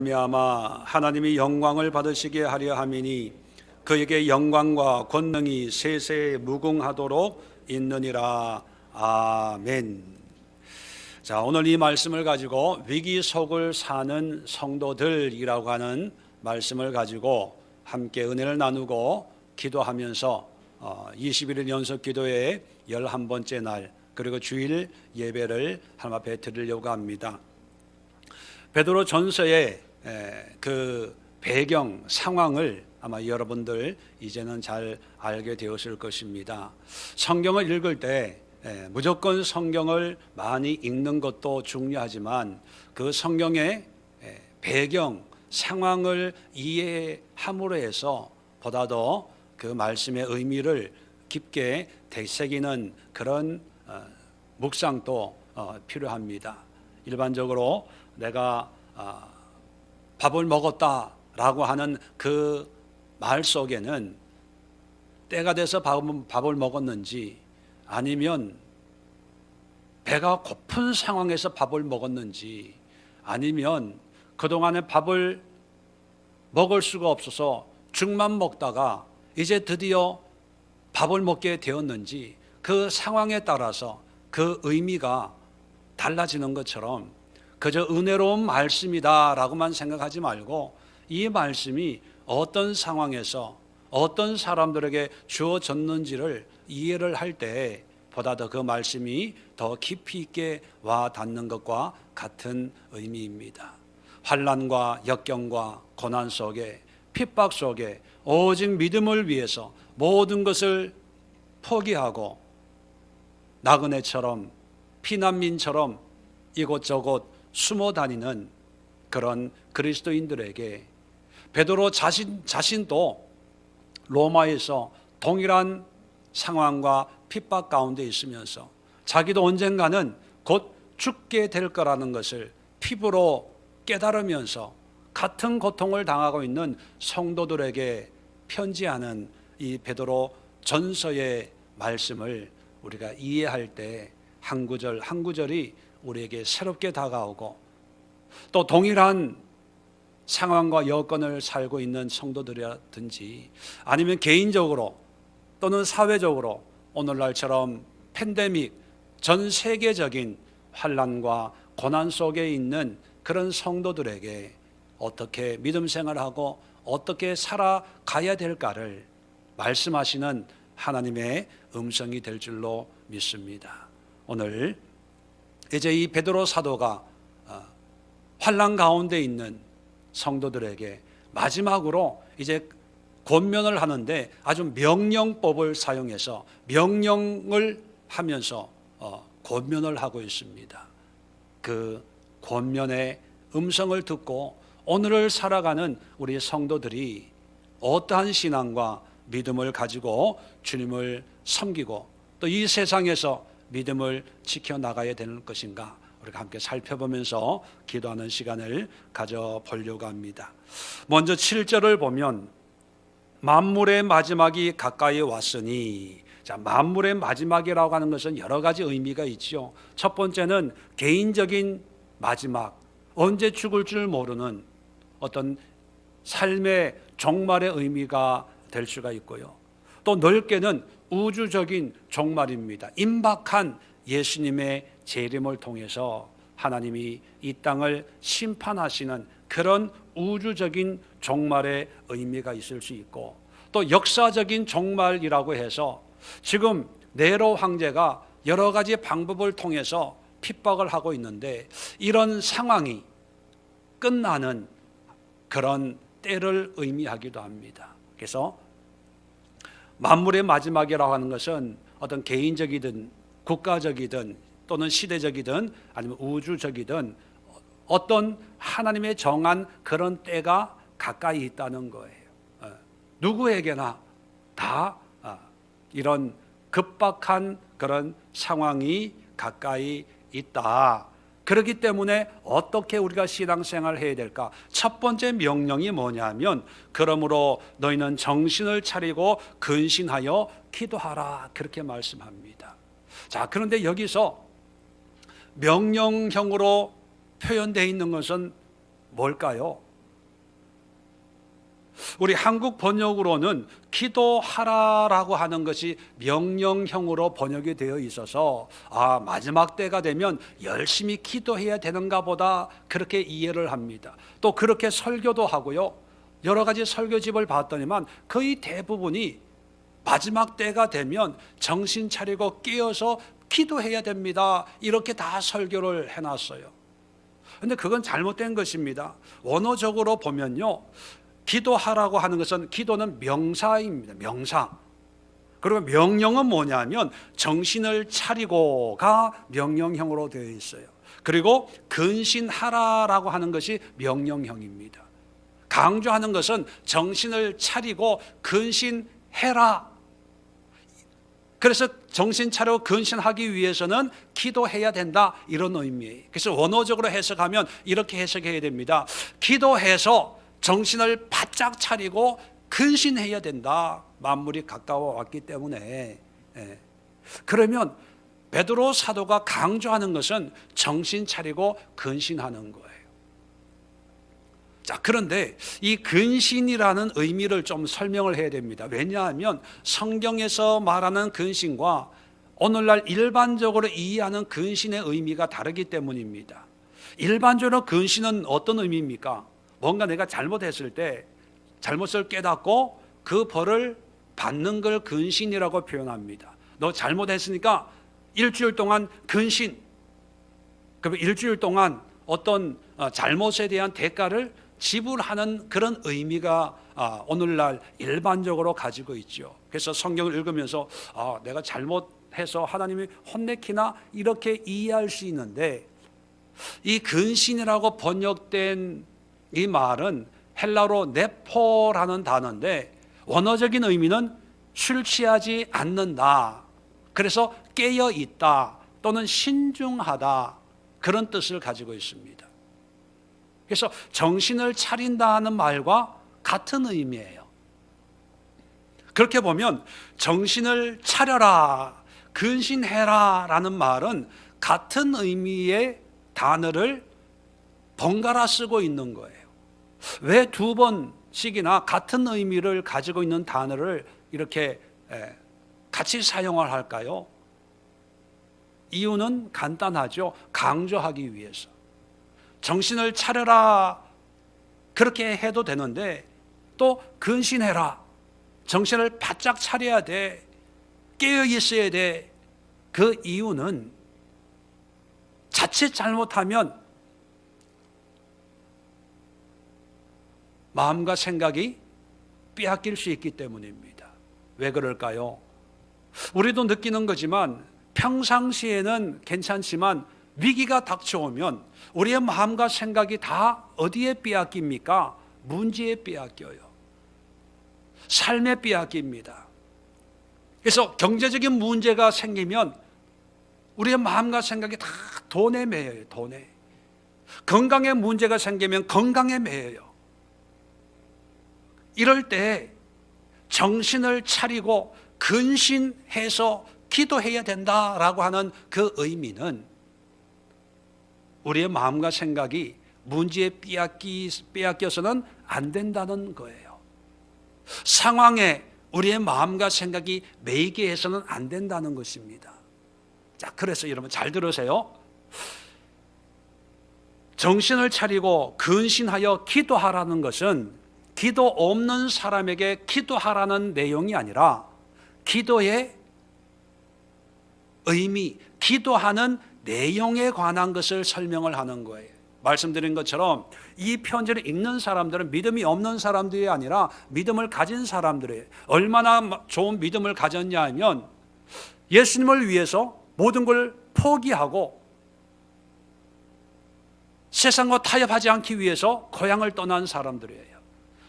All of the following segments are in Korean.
말미암아 하나님이 영광을 받으시게 하려 함이니 그에게 영광과 권능이 세세에 무궁하도록 있느니라. 아멘. 자, 오늘 이 말씀을 가지고 위기 속을 사는 성도들이라고 하는 말씀을 가지고 함께 은혜를 나누고 기도하면서 21일 연속 기도의 11번째 날, 그리고 주일 예배를 하나님 앞에 드리려고 합니다. 베드로 전서의 그 배경 상황을 아마 여러분들 이제는 잘 알게 되었을 것입니다. 성경을 읽을 때 무조건 성경을 많이 읽는 것도 중요하지만 그 성경의 배경 상황을 이해함으로 해서 보다 더 그 말씀의 의미를 깊게 되새기는 그런 묵상도 필요합니다. 일반적으로 내가 밥을 먹었다라고 하는 그 말 속에는 때가 돼서 밥을 먹었는지, 아니면 배가 고픈 상황에서 밥을 먹었는지, 아니면 그동안에 밥을 먹을 수가 없어서 죽만 먹다가 이제 드디어 밥을 먹게 되었는지, 그 상황에 따라서 그 의미가 달라지는 것처럼 그저 은혜로운 말씀이다라고만 생각하지 말고 이 말씀이 어떤 상황에서 어떤 사람들에게 주어졌는지를 이해를 할 때 보다 더 그 말씀이 더 깊이 있게 와 닿는 것과 같은 의미입니다. 환난과 역경과 고난 속에, 핍박 속에 오직 믿음을 위해서 모든 것을 포기하고 나그네처럼 피난민처럼 이곳저곳 숨어 다니는 그런 그리스도인들에게 베드로 자신도 로마에서 동일한 상황과 핍박 가운데 있으면서 자기도 언젠가는 곧 죽게 될 거라는 것을 피부로 깨달으면서 같은 고통을 당하고 있는 성도들에게 편지하는 이 베드로 전서의 말씀을 우리가 이해할 때 한 구절 한 구절이 우리에게 새롭게 다가오고, 또 동일한 상황과 여건을 살고 있는 성도들이라든지 아니면 개인적으로 또는 사회적으로 오늘날처럼 팬데믹, 전 세계적인 환난과 고난 속에 있는 그런 성도들에게 어떻게 믿음 생활하고 어떻게 살아가야 될까를 말씀하시는 하나님의 음성이 될 줄로 믿습니다. 오늘 이제 이 베드로 사도가 환난 가운데 있는 성도들에게 마지막으로 이제 권면을 하는데 아주 명령법을 사용해서 명령을 하면서 권면을 하고 있습니다. 그 권면의 음성을 듣고 오늘을 살아가는 우리 성도들이 어떠한 신앙과 믿음을 가지고 주님을 섬기고 또 이 세상에서 믿음을 지켜나가야 되는 것인가, 우리가 함께 살펴보면서 기도하는 시간을 가져보려고 합니다. 먼저 7절을 보면 만물의 마지막이 가까이 왔으니, 자, 만물의 마지막이라고 하는 것은 여러 가지 의미가 있죠. 첫 번째는 개인적인 마지막, 언제 죽을 줄 모르는 어떤 삶의 종말의 의미가 될 수가 있고요. 또 넓게는 우주적인 종말입니다. 임박한 예수님의 재림을 통해서 하나님이 이 땅을 심판하시는 그런 우주적인 종말의 의미가 있을 수 있고, 또 역사적인 종말이라고 해서 지금 네로 황제가 여러 가지 방법을 통해서 핍박을 하고 있는데 이런 상황이 끝나는 그런 때를 의미하기도 합니다. 그래서 만물의 마지막이라고 하는 것은 어떤 개인적이든 국가적이든 또는 시대적이든 아니면 우주적이든 어떤 하나님의 정한 그런 때가 가까이 있다는 거예요. 누구에게나 다 이런 급박한 그런 상황이 가까이 있다. 그렇기 때문에 어떻게 우리가 신앙생활을 해야 될까? 첫 번째 명령이 뭐냐면 그러므로 너희는 정신을 차리고 근신하여 기도하라, 그렇게 말씀합니다. 자, 그런데 여기서 명령형으로 표현되어 있는 것은 뭘까요? 우리 한국 번역으로는 기도하라라고 하는 것이 명령형으로 번역이 되어 있어서 마지막 때가 되면 열심히 기도해야 되는가 보다 그렇게 이해를 합니다. 또 그렇게 설교도 하고요. 여러 가지 설교집을 봤더니만 거의 대부분이 마지막 때가 되면 정신 차리고 깨어서 기도해야 됩니다. 이렇게 다 설교를 해놨어요. 그런데 그건 잘못된 것입니다. 원어적으로 보면요, 기도하라고 하는 것은, 기도는 명사입니다. 명사. 그리고 명령은 뭐냐면 정신을 차리고가 명령형으로 되어 있어요. 그리고 근신하라라고 하는 것이 명령형입니다. 강조하는 것은 정신을 차리고 근신해라. 그래서 정신 차리고 근신하기 위해서는 기도해야 된다, 이런 의미예요. 그래서 원어적으로 해석하면 이렇게 해석해야 됩니다. 기도해서 정신을 바짝 차리고 근신해야 된다. 만물이 가까워 왔기 때문에. 그러면 베드로 사도가 강조하는 것은 정신 차리고 근신하는 거예요. 자, 그런데 이 근신이라는 의미를 좀 설명을 해야 됩니다. 왜냐하면 성경에서 말하는 근신과 오늘날 일반적으로 이해하는 근신의 의미가 다르기 때문입니다. 일반적으로 근신은 어떤 의미입니까? 뭔가 내가 잘못했을 때 잘못을 깨닫고 그 벌을 받는 걸 근신이라고 표현합니다. 너 잘못했으니까 일주일 동안 근신, 그러면 일주일 동안 어떤 잘못에 대한 대가를 지불하는 그런 의미가 오늘날 일반적으로 가지고 있죠. 그래서 성경을 읽으면서 내가 잘못해서 하나님이 혼내키나 이렇게 이해할 수 있는데, 이 근신이라고 번역된 이 말은 헬라어로 네포라는 단어인데 원어적인 의미는 술 취하지 않는다, 그래서 깨어 있다 또는 신중하다, 그런 뜻을 가지고 있습니다. 그래서 정신을 차린다는 말과 같은 의미예요. 그렇게 보면 정신을 차려라, 근신해라 라는 말은 같은 의미의 단어를 번갈아 쓰고 있는 거예요. 왜 두 번씩이나 같은 의미를 가지고 있는 단어를 이렇게 같이 사용을 할까요? 이유는 간단하죠. 강조하기 위해서. 정신을 차려라, 그렇게 해도 되는데 또 근신해라, 정신을 바짝 차려야 돼, 깨어 있어야 돼. 그 이유는 자칫 잘못하면 마음과 생각이 빼앗길 수 있기 때문입니다. 왜 그럴까요? 우리도 느끼는 거지만 평상시에는 괜찮지만 위기가 닥쳐오면 우리의 마음과 생각이 다 어디에 빼앗깁니까? 문제에 빼앗겨요. 삶에 빼앗깁니다. 그래서 경제적인 문제가 생기면 우리의 마음과 생각이 다 돈에 매여요. 돈에. 건강에 문제가 생기면 건강에 매여요. 이럴 때 정신을 차리고 근신해서 기도해야 된다라고 하는 그 의미는 우리의 마음과 생각이 문제에 빼앗겨서는 안 된다는 거예요. 상황에 우리의 마음과 생각이 매이게 해서는 안 된다는 것입니다. 자, 그래서 여러분 잘 들으세요. 정신을 차리고 근신하여 기도하라는 것은 기도 없는 사람에게 기도하라는 내용이 아니라 기도의 의미, 기도하는 내용에 관한 것을 설명을 하는 거예요. 말씀드린 것처럼 이 편지를 읽는 사람들은 믿음이 없는 사람들이 아니라 믿음을 가진 사람들이에요. 얼마나 좋은 믿음을 가졌냐 하면 예수님을 위해서 모든 걸 포기하고 세상과 타협하지 않기 위해서 고향을 떠난 사람들이에요.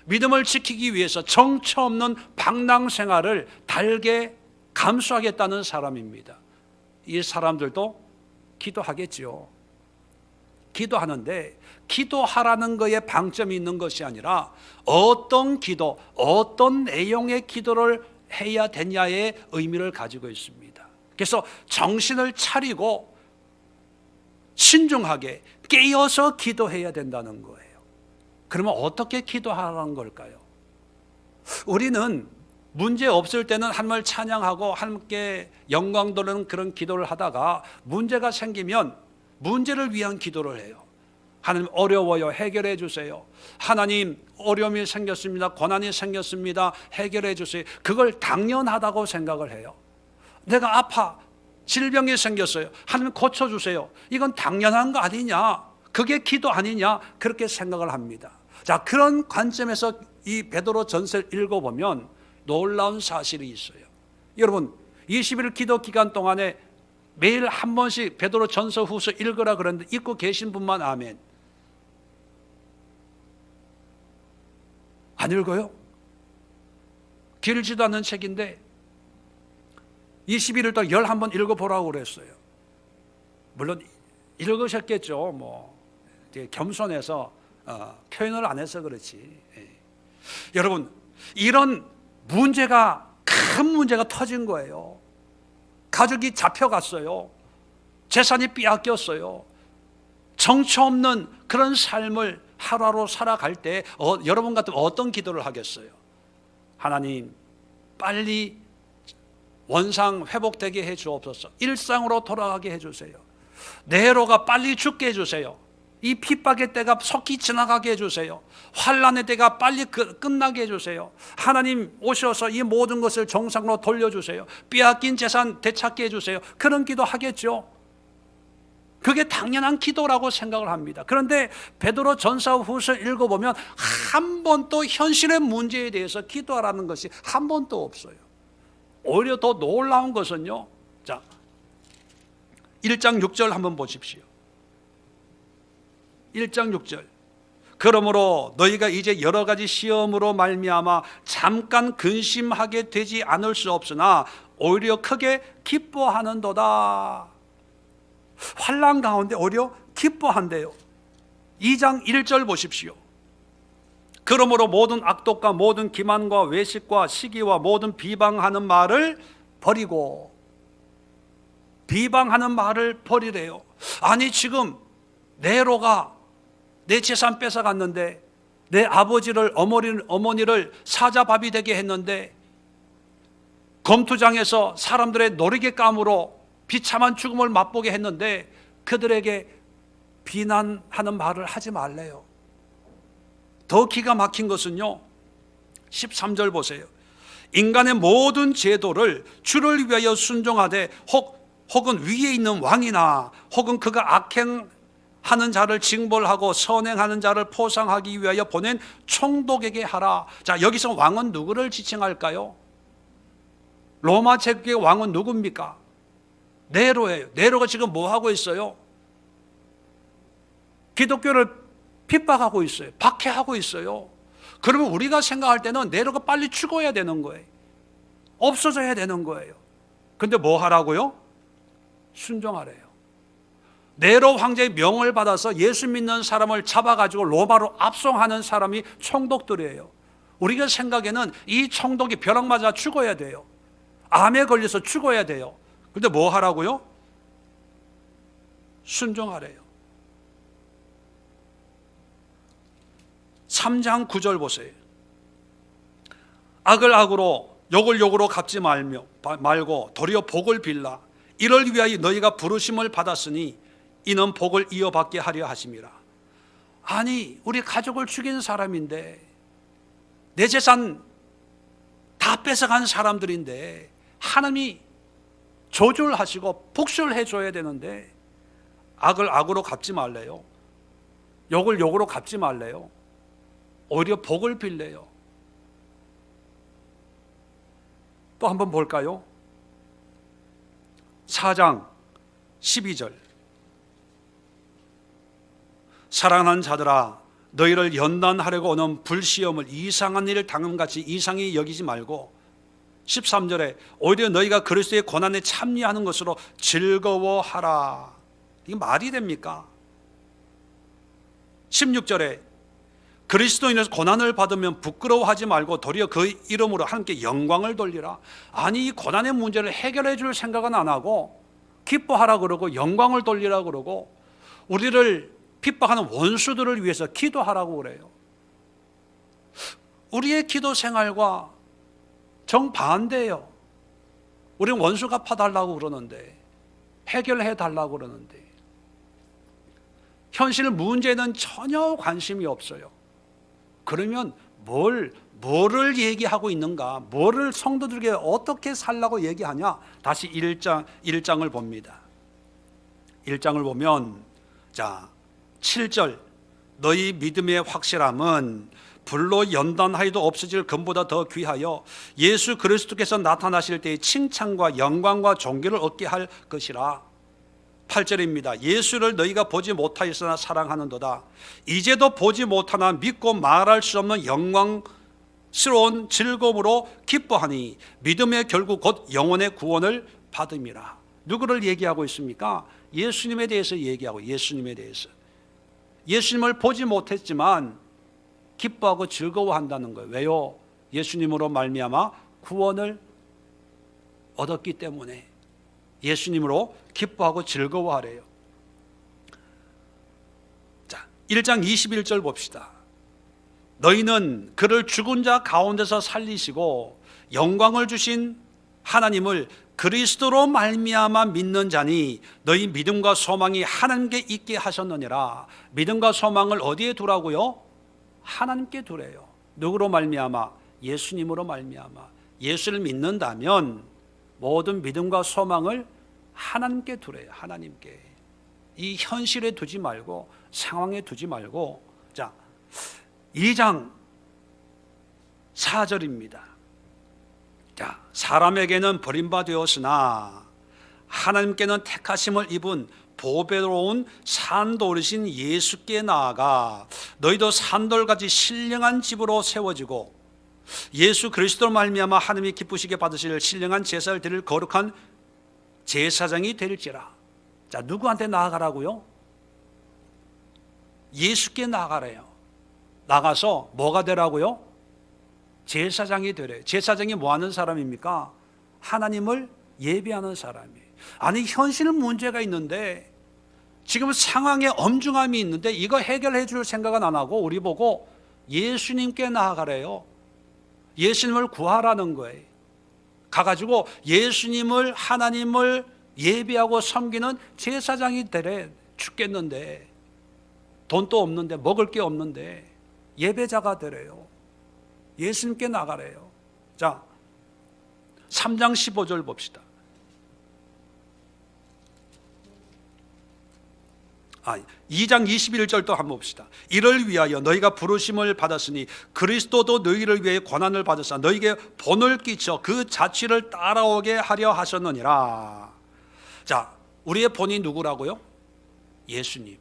믿음을 지키기 위해서 정처 없는 방랑 생활을 달게 감수하겠다는 사람입니다. 이 사람들도 기도하겠지요. 기도하는데 기도하라는 거에 방점이 있는 것이 아니라 어떤 기도, 어떤 내용의 기도를 해야 되냐의 의미를 가지고 있습니다. 그래서 정신을 차리고 신중하게 깨어서 기도해야 된다는 거예요. 그러면 어떻게 기도하라는 걸까요? 우리는 문제 없을 때는 하나님을 찬양하고 하나님께 영광 돌리는 그런 기도를 하다가 문제가 생기면 문제를 위한 기도를 해요. 하나님 어려워요, 해결해 주세요. 하나님 어려움이 생겼습니다, 고난이 생겼습니다, 해결해 주세요. 그걸 당연하다고 생각을 해요. 내가 아파, 질병이 생겼어요, 하나님 고쳐주세요. 이건 당연한 거 아니냐, 그게 기도 아니냐, 그렇게 생각을 합니다. 자, 그런 관점에서 이 베드로 전서를 읽어보면 놀라운 사실이 있어요. 여러분 20일 기도 기간 동안에 매일 한 번씩 베드로 전서 후서 읽으라 그랬는데 읽고 계신 분만 아멘. 안 읽어요? 길지도 않은 책인데 21일 동안 11번 읽어보라고 그랬어요. 물론 읽으셨겠죠. 뭐 되게 겸손해서 표현을 안 해서 그렇지. 여러분 이런 문제가, 큰 문제가 터진 거예요. 가족이 잡혀갔어요. 재산이 빼앗겼어요. 정처 없는 그런 삶을 하루하루 살아갈 때 여러분 같으면 어떤 기도를 하겠어요? 하나님 빨리 원상 회복되게 해 주옵소서. 일상으로 돌아가게 해 주세요. 네로가 빨리 죽게 해 주세요. 이 핍박의 때가 속히 지나가게 해주세요. 환난의 때가 빨리 끝나게 해주세요. 하나님 오셔서 이 모든 것을 정상으로 돌려주세요. 빼앗긴 재산 되찾게 해주세요. 그런 기도 하겠죠. 그게 당연한 기도라고 생각을 합니다. 그런데 베드로 전서 후서 읽어보면 한 번도 현실의 문제에 대해서 기도하라는 것이 한 번도 없어요. 오히려 더 놀라운 것은요, 자 1장 6절 한번 보십시오. 1장 6절. 그러므로 너희가 이제 여러 가지 시험으로 말미암아 잠깐 근심하게 되지 않을 수 없으나 오히려 크게 기뻐하는도다. 환난 가운데 오히려 기뻐한대요. 2장 1절 보십시오. 그러므로 모든 악독과 모든 기만과 외식과 시기와 모든 비방하는 말을 버리고, 비방하는 말을 버리래요. 아니 지금 네로가 내 재산 뺏어갔는데, 내 아버지를 어머니를 사자밥이 되게 했는데, 검투장에서 사람들의 노리개감으로 비참한 죽음을 맛보게 했는데 그들에게 비난하는 말을 하지 말래요. 더 기가 막힌 것은요 13절 보세요. 인간의 모든 제도를 주를 위하여 순종하되 혹은 위에 있는 왕이나 혹은 그가 악행하는 자를 징벌하고 선행하는 자를 포상하기 위하여 보낸 총독에게 하라. 자, 여기서 왕은 누구를 지칭할까요? 로마 제국의 왕은 누굽니까? 네로예요. 네로가 지금 뭐 하고 있어요? 기독교를 핍박하고 있어요. 박해하고 있어요. 그러면 우리가 생각할 때는 네로가 빨리 죽어야 되는 거예요. 없어져야 되는 거예요. 근데 뭐 하라고요? 순종하래요. 네로 황제의 명을 받아서 예수 믿는 사람을 잡아가지고 로마로 압송하는 사람이 총독들이에요. 우리가 생각에는 이 총독이 벼락 맞아 죽어야 돼요. 암에 걸려서 죽어야 돼요. 근데 뭐 하라고요? 순종하래요. 3장 9절 보세요. 악을 악으로 욕을 욕으로 갚지 말고 도리어 복을 빌라. 이를 위하여 너희가 부르심을 받았으니 이는 복을 이어받게 하려 하심이라. 아니 우리 가족을 죽인 사람인데, 내 재산 다 뺏어간 사람들인데 하나님이 조절하시고 복수를 해줘야 되는데 악을 악으로 갚지 말래요. 욕을 욕으로 갚지 말래요. 오히려 복을 빌래요. 또 한번 볼까요? 4장 12절. 사랑하는 자들아, 너희를 연단하려고 오는 불시험을 이상한 일을 당함같이 이상히 여기지 말고, 13절에 오히려 너희가 그리스도의 고난에 참여하는 것으로 즐거워하라. 이게 말이 됩니까? 16절에 그리스도인에서 고난을 받으면 부끄러워하지 말고 도리어 그 이름으로 하나님께 영광을 돌리라. 아니 이 고난의 문제를 해결해 줄 생각은 안 하고 기뻐하라 그러고 영광을 돌리라 그러고 우리를 핍박하는 원수들을 위해서 기도하라고 그래요. 우리의 기도 생활과 정반대예요. 우리는 원수 갚아달라고 그러는데, 해결해 달라고 그러는데, 현실 문제는 전혀 관심이 없어요. 그러면 뭐를 얘기하고 있는가? 뭐를 성도들에게 어떻게 살라고 얘기하냐? 다시 1장을 봅니다. 1장을 보면, 자, 7절. 너희 믿음의 확실함은 불로 연단하여도 없어질 금보다 더 귀하여 예수 그리스도께서 나타나실 때의 칭찬과 영광과 존귀를 얻게 할 것이라. 8절입니다. 예수를 너희가 보지 못하였으나 사랑하는도다. 이제도 보지 못하나 믿고 말할 수 없는 영광스러운 즐거움으로 기뻐하니 믿음의 결국 곧 영혼의 구원을 받음이라. 누구를 얘기하고 있습니까? 예수님에 대해서 얘기하고, 예수님에 대해서. 예수님을 보지 못했지만 기뻐하고 즐거워한다는 거예요. 왜요? 예수님으로 말미암아 구원을 얻었기 때문에 예수님으로 기뻐하고 즐거워하래요. 자, 1장 21절 봅시다. 너희는 그를 죽은 자 가운데서 살리시고 영광을 주신 하나님을 그리스도로 말미암아 믿는 자니 너희 믿음과 소망이 하나님께 있게 하셨느니라. 믿음과 소망을 어디에 두라고요? 하나님께 두래요. 누구로 말미암아? 예수님으로 말미암아. 예수를 믿는다면 모든 믿음과 소망을 하나님께 두래요. 하나님께. 이 현실에 두지 말고, 상황에 두지 말고. 자, 2장 4절입니다. 자, 사람에게는 버림받았으나 하나님께는 택하심을 입은 보배로운 산돌이신 예수께 나아가 너희도 산돌같이 신령한 집으로 세워지고 예수 그리스도로 말미암아 하나님이 기쁘시게 받으실 신령한 제사를 드릴 거룩한 제사장이 될지라. 자, 누구한테 나아가라고요? 예수께 나아가래요. 나가서 뭐가 되라고요? 제사장이 되래요. 제사장이 뭐 하는 사람입니까? 하나님을 예배하는 사람이에요. 아니, 현실 문제가 있는데, 지금 상황에 엄중함이 있는데 이거 해결해 줄 생각은 안 하고 우리 보고 예수님께 나아가래요. 예수님을 구하라는 거예요. 가가지고 예수님을, 하나님을 예배하고 섬기는 제사장이 되래. 죽겠는데, 돈도 없는데, 먹을 게 없는데 예배자가 되래요. 예수님께 나가래요. 자, 3장 15절 봅시다. 2장 21절도 한번 봅시다. 이를 위하여 너희가 부르심을 받았으니 그리스도도 너희를 위해 고난을 받으사 너희에게 본을 끼쳐 그 자취를 따라오게 하려 하셨느니라. 자, 우리의 본이 누구라고요? 예수님.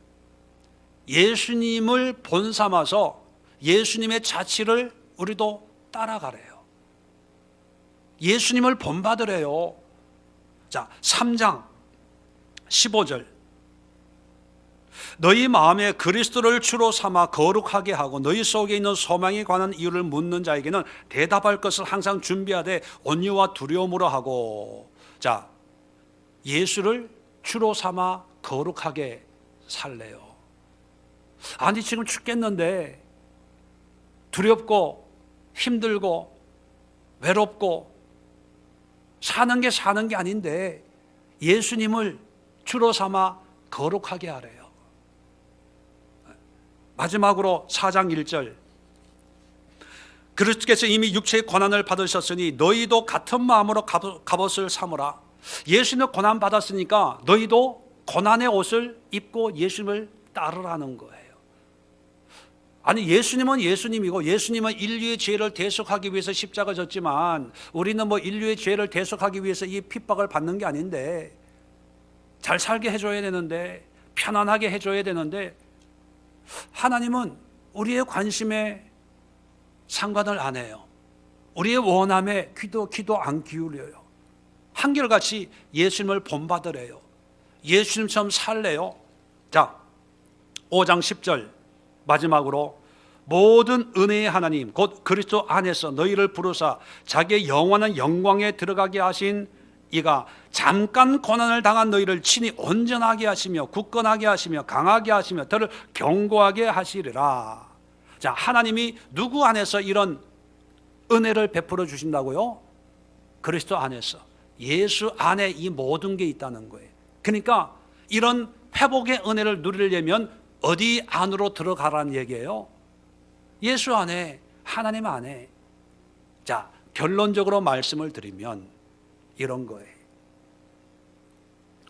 예수님을 본 삼아서 예수님의 자취를 우리도 따라가래요. 예수님을 본받으래요. 자, 3장 15절. 너희 마음에 그리스도를 주로 삼아 거룩하게 하고 너희 속에 있는 소망에 관한 이유를 묻는 자에게는 대답할 것을 항상 준비하되 온유와 두려움으로 하고. 자, 예수를 주로 삼아 거룩하게 살래요. 아니, 지금 죽겠는데 두렵고 힘들고 외롭고 사는 게 아닌데 예수님을 주로 삼아 거룩하게 하래요. 마지막으로 4장 1절. 그리스도께서 이미 육체의 고난을 받으셨으니 너희도 같은 마음으로 갑옷을 삼으라. 예수님은 고난 받았으니까 너희도 고난의 옷을 입고 예수님을 따르라는 거예요. 아니, 예수님은 예수님이고 예수님은 인류의 죄를 대속하기 위해서 십자가 졌지만 우리는 뭐 인류의 죄를 대속하기 위해서 이 핍박을 받는 게 아닌데, 잘 살게 해줘야 되는데, 편안하게 해줘야 되는데, 하나님은 우리의 관심에 상관을 안 해요. 우리의 원함에 귀도 안 기울여요. 한결같이 예수님을 본받으래요. 예수님처럼 살래요. 자, 5장 10절 마지막으로 모든 은혜의 하나님 곧 그리스도 안에서 너희를 부르사 자기의 영원한 영광에 들어가게 하신 이가 잠깐 고난을 당한 너희를 친히 온전하게 하시며 굳건하게 하시며 강하게 하시며 너를 견고하게 하시리라. 자, 하나님이 누구 안에서 이런 은혜를 베풀어 주신다고요? 그리스도 안에서, 예수 안에 이 모든 게 있다는 거예요. 그러니까 이런 회복의 은혜를 누리려면 어디 안으로 들어가라는 얘기예요? 예수 안에, 하나님 안에. 자, 결론적으로 말씀을 드리면 이런 거예요.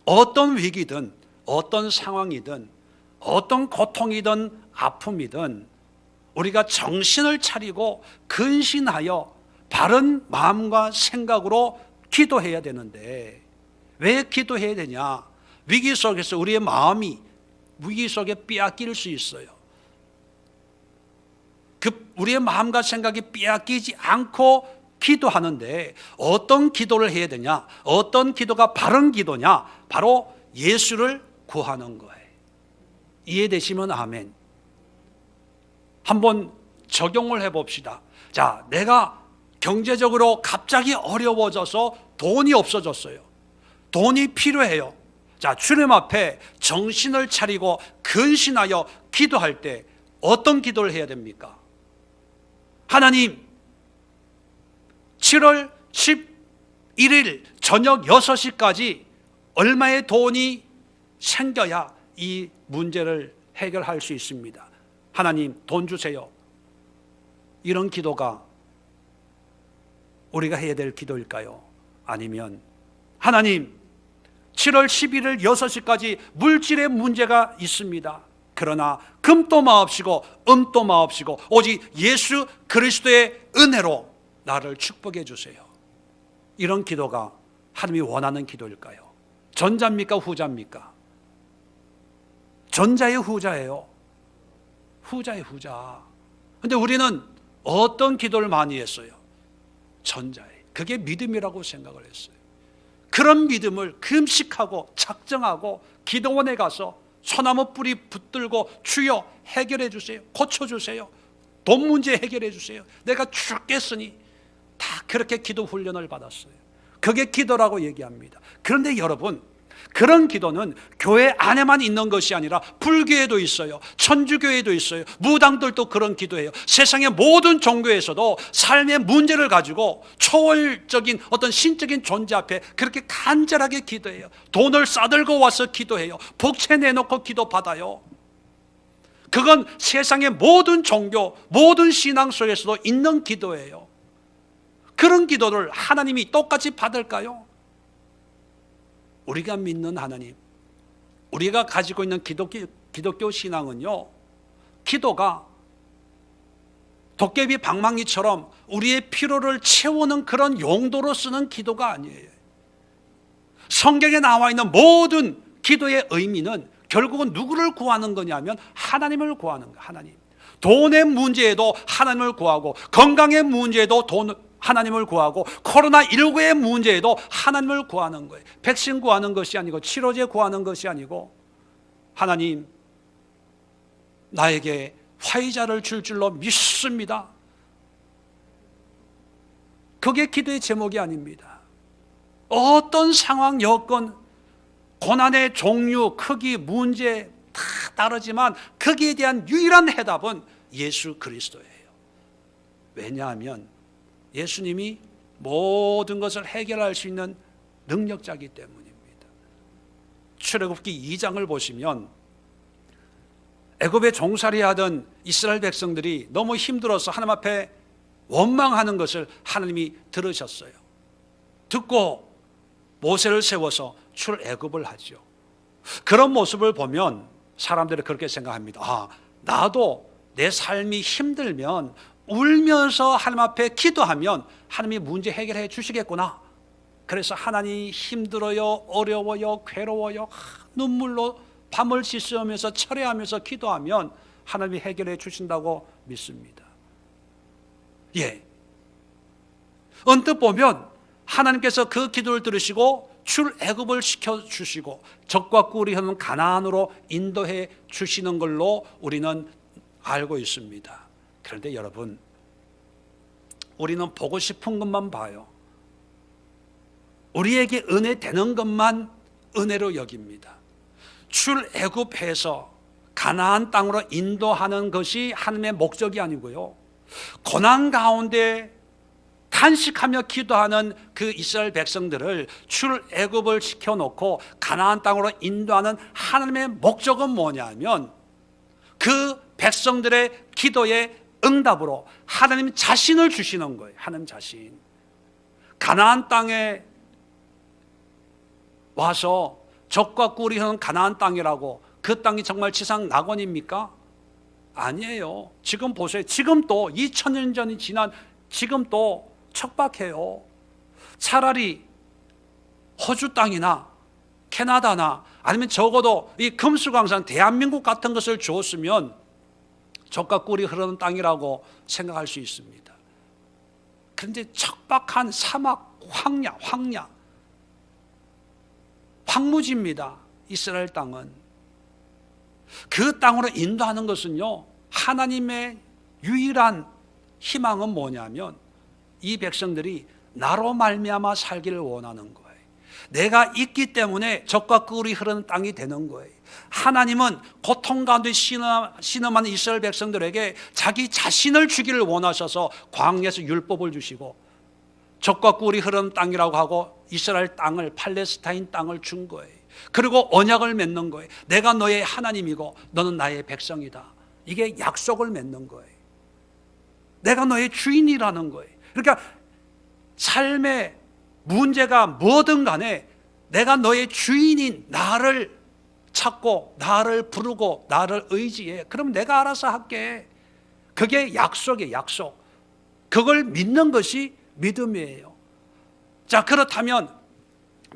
어떤 위기든, 어떤 상황이든, 어떤 고통이든 아픔이든 우리가 정신을 차리고 근신하여 바른 마음과 생각으로 기도해야 되는데, 왜 기도해야 되냐? 위기 속에서 우리의 마음이 위기 속에 빼앗길 수 있어요. 우리의 마음과 생각이 빼앗기지 않고 기도하는데 어떤 기도를 해야 되냐? 어떤 기도가 바른 기도냐? 바로 예수를 구하는 거예요. 이해되시면 아멘. 한번 적용을 해봅시다. 자, 내가 경제적으로 갑자기 어려워져서 돈이 없어졌어요. 돈이 필요해요. 자, 주님 앞에 정신을 차리고 근신하여 기도할 때 어떤 기도를 해야 됩니까? 하나님, 7월 11일 저녁 6시까지 얼마의 돈이 생겨야 이 문제를 해결할 수 있습니다. 하나님, 돈 주세요. 이런 기도가 우리가 해야 될 기도일까요? 아니면 하나님, 7월 11일 6시까지 물질의 문제가 있습니다. 그러나 금도 마옵시고 음도 마옵시고 오직 예수 그리스도의 은혜로 나를 축복해 주세요. 이런 기도가 하나님이 원하는 기도일까요? 전자입니까? 후자입니까? 전자의 후자예요. 후자의 후자. 근데 우리는 어떤 기도를 많이 했어요? 전자에. 그게 믿음이라고 생각을 했어요. 그런 믿음을 금식하고 작정하고 기도원에 가서 소나무 뿌리 붙들고 주여 해결해 주세요. 고쳐주세요. 돈 문제 해결해 주세요. 내가 죽겠으니, 다 그렇게 기도 훈련을 받았어요. 그게 기도라고 얘기합니다. 그런데 여러분, 그런 기도는 교회 안에만 있는 것이 아니라 불교에도 있어요. 천주교에도 있어요. 무당들도 그런 기도해요. 세상의 모든 종교에서도 삶의 문제를 가지고 초월적인 어떤 신적인 존재 앞에 그렇게 간절하게 기도해요. 돈을 싸들고 와서 기도해요. 복채 내놓고 기도받아요. 그건 세상의 모든 종교, 모든 신앙 속에서도 있는 기도예요. 그런 기도를 하나님이 똑같이 받을까요? 우리가 믿는 하나님, 우리가 가지고 있는 기독교 신앙은요, 기도가 도깨비 방망이처럼 우리의 필요를 채우는 그런 용도로 쓰는 기도가 아니에요. 성경에 나와 있는 모든 기도의 의미는 결국은 누구를 구하는 거냐면 하나님을 구하는 거예요. 하나님. 돈의 문제에도 하나님을 구하고, 건강의 문제에도 하나님을 구하고, 코로나19의 문제에도 하나님을 구하는 거예요. 백신 구하는 것이 아니고, 치료제 구하는 것이 아니고, 하나님, 나에게 화이자를 줄 줄로 믿습니다. 그게 기도의 제목이 아닙니다. 어떤 상황, 여건, 고난의 종류, 크기, 문제 다 다르지만 거기에 대한 유일한 해답은 예수 그리스도예요. 왜냐하면 예수님이 모든 것을 해결할 수 있는 능력자이기 때문입니다. 출애굽기 2장을 보시면 애굽에 종살이하던 이스라엘 백성들이 너무 힘들어서 하나님 앞에 원망하는 것을 하나님이 들으셨어요. 듣고 모세를 세워서 출애굽을 하죠. 그런 모습을 보면 사람들이 그렇게 생각합니다. 아, 나도 내 삶이 힘들면 울면서 하나님 앞에 기도하면 하나님이 문제 해결해 주시겠구나. 그래서 하나님이 힘들어요, 어려워요, 괴로워요, 눈물로 밤을 씻으면서 철회하면서 기도하면 하나님이 해결해 주신다고 믿습니다. 예. 언뜻 보면 하나님께서 그 기도를 들으시고 출애굽을 시켜주시고 적과 꿀이 흐르는 가나안으로 인도해 주시는 걸로 우리는 알고 있습니다. 그런데 여러분, 우리는 보고 싶은 것만 봐요. 우리에게 은혜 되는 것만 은혜로 여깁니다. 출애굽해서 가나안 땅으로 인도하는 것이 하나님의 목적이 아니고요, 고난 가운데 탄식하며 기도하는 그 이스라엘 백성들을 출애굽을 시켜놓고 가나안 땅으로 인도하는 하나님의 목적은 뭐냐면 그 백성들의 기도의 응답으로 하나님 자신을 주시는 거예요. 하나님 자신. 가나안 땅에 와서 젖과 꿀이 흐르는 가나안 땅이라고 그 땅이 정말 지상 낙원입니까? 아니에요. 지금 보세요. 지금 또 2000년 전이 지난 지금 또 척박해요. 차라리 호주 땅이나 캐나다나 아니면 적어도 이 금수강산 대한민국 같은 것을 주었으면 젖과 꿀이 흐르는 땅이라고 생각할 수 있습니다. 그런데 척박한 사막, 황야, 황무지입니다. 이스라엘 땅은. 그 땅으로 인도하는 것은요, 하나님의 유일한 희망은 뭐냐면 이 백성들이 나로 말미암아 살기를 원하는 거예요. 내가 있기 때문에 젖과 꿀이 흐르는 땅이 되는 거예요. 하나님은 고통 가운데 신음하는 이스라엘 백성들에게 자기 자신을 주기를 원하셔서 광야에서 율법을 주시고 젖과 꿀이 흐르는 땅이라고 하고 이스라엘 땅을, 팔레스타인 땅을 준 거예요. 그리고 언약을 맺는 거예요. 내가 너의 하나님이고 너는 나의 백성이다. 이게 약속을 맺는 거예요. 내가 너의 주인이라는 거예요. 그러니까 삶의 문제가 뭐든 간에 내가 너의 주인인 나를 찾고 나를 부르고 나를 의지해. 그럼 내가 알아서 할게. 그게 약속이에요. 약속. 그걸 믿는 것이 믿음이에요. 자, 그렇다면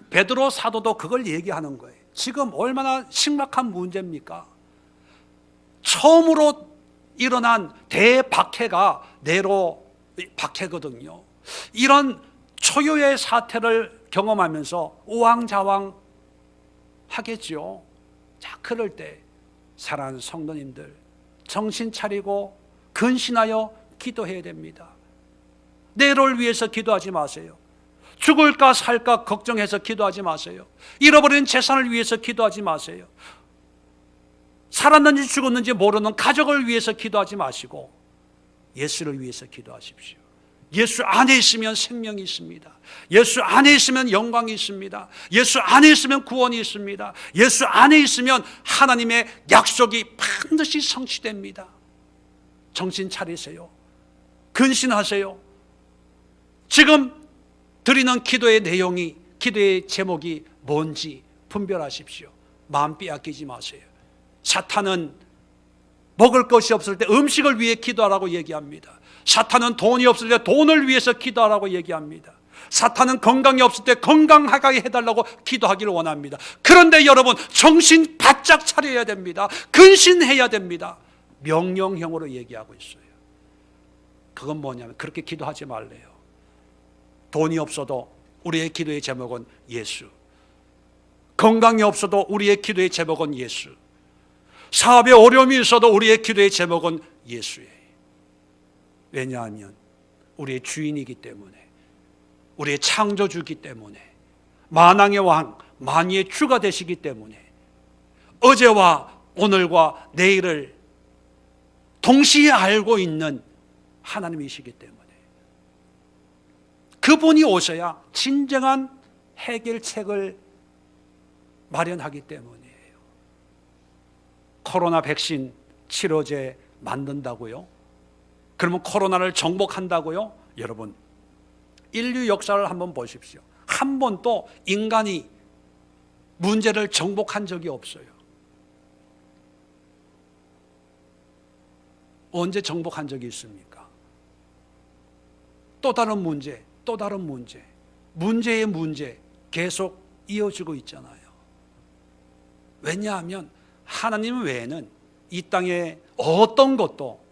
베드로 사도도 그걸 얘기하는 거예요. 지금 얼마나 심각한 문제입니까? 처음으로 일어난 대박해가 네로 박해거든요. 이런 초유의 사태를 경험하면서 우왕좌왕 하겠죠. 자, 그럴 때 사랑하는 성도님들, 정신 차리고 근신하여 기도해야 됩니다. 네로를 위해서 기도하지 마세요. 죽을까 살까 걱정해서 기도하지 마세요. 잃어버린 재산을 위해서 기도하지 마세요. 살았는지 죽었는지 모르는 가족을 위해서 기도하지 마시고 예수를 위해서 기도하십시오. 예수 안에 있으면 생명이 있습니다. 예수 안에 있으면 영광이 있습니다. 예수 안에 있으면 구원이 있습니다. 예수 안에 있으면 하나님의 약속이 반드시 성취됩니다. 정신 차리세요. 근신하세요. 지금 드리는 기도의 내용이, 기도의 제목이 뭔지 분별하십시오. 마음 빼앗기지 마세요. 사탄은 먹을 것이 없을 때 음식을 위해 기도하라고 얘기합니다. 사탄은 돈이 없을 때 돈을 위해서 기도하라고 얘기합니다. 사탄은 건강이 없을 때 건강하게 해달라고 기도하기를 원합니다. 그런데 여러분, 정신 바짝 차려야 됩니다. 근신해야 됩니다. 명령형으로 얘기하고 있어요. 그건 뭐냐면 그렇게 기도하지 말래요. 돈이 없어도 우리의 기도의 제목은 예수. 건강이 없어도 우리의 기도의 제목은 예수. 사업에 어려움이 있어도 우리의 기도의 제목은 예수예요. 왜냐하면 우리의 주인이기 때문에, 우리의 창조주이기 때문에, 만왕의 왕, 만유의 주가 되시기 때문에, 어제와 오늘과 내일을 동시에 알고 있는 하나님이시기 때문에 그분이 오셔야 진정한 해결책을 마련하기 때문이에요. 코로나 백신 치료제 만든다고요? 그러면 코로나를 정복한다고요? 여러분, 인류 역사를 한번 보십시오. 한 번도 인간이 문제를 정복한 적이 없어요. 언제 정복한 적이 있습니까? 또 다른 문제, 또 다른 문제, 문제의 문제 계속 이어지고 있잖아요. 왜냐하면 하나님 외에는 이 땅에 어떤 것도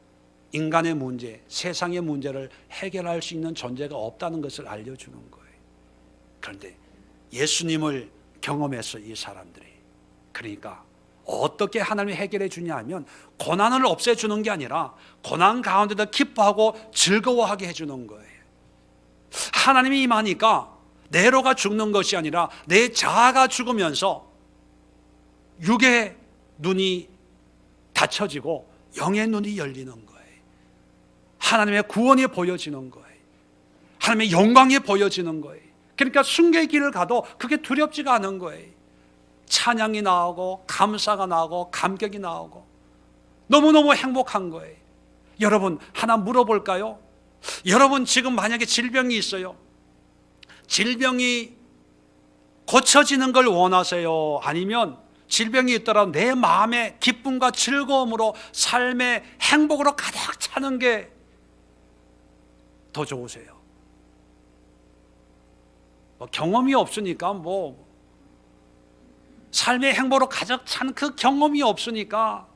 인간의 문제, 세상의 문제를 해결할 수 있는 존재가 없다는 것을 알려주는 거예요. 그런데 예수님을 경험했어요, 이 사람들이. 그러니까 어떻게 하나님이 해결해 주냐 하면 고난을 없애주는 게 아니라 고난 가운데도 기뻐하고 즐거워하게 해주는 거예요. 하나님이 임하니까 네로가 죽는 것이 아니라 내 자아가 죽으면서 육의 눈이 닫혀지고 영의 눈이 열리는 거예요. 하나님의 구원이 보여지는 거예요. 하나님의 영광이 보여지는 거예요. 그러니까 순교의 길을 가도 그게 두렵지가 않은 거예요. 찬양이 나오고 감사가 나오고 감격이 나오고 너무너무 행복한 거예요. 여러분, 하나 물어볼까요? 여러분, 지금 만약에 질병이 있어요. 질병이 고쳐지는 걸 원하세요? 아니면 질병이 있더라도 내 마음의 기쁨과 즐거움으로 삶의 행복으로 가득 차는 게 더 좋으세요? 경험이 없으니까 삶의 행복으로 가득 찬 그 경험이 없으니까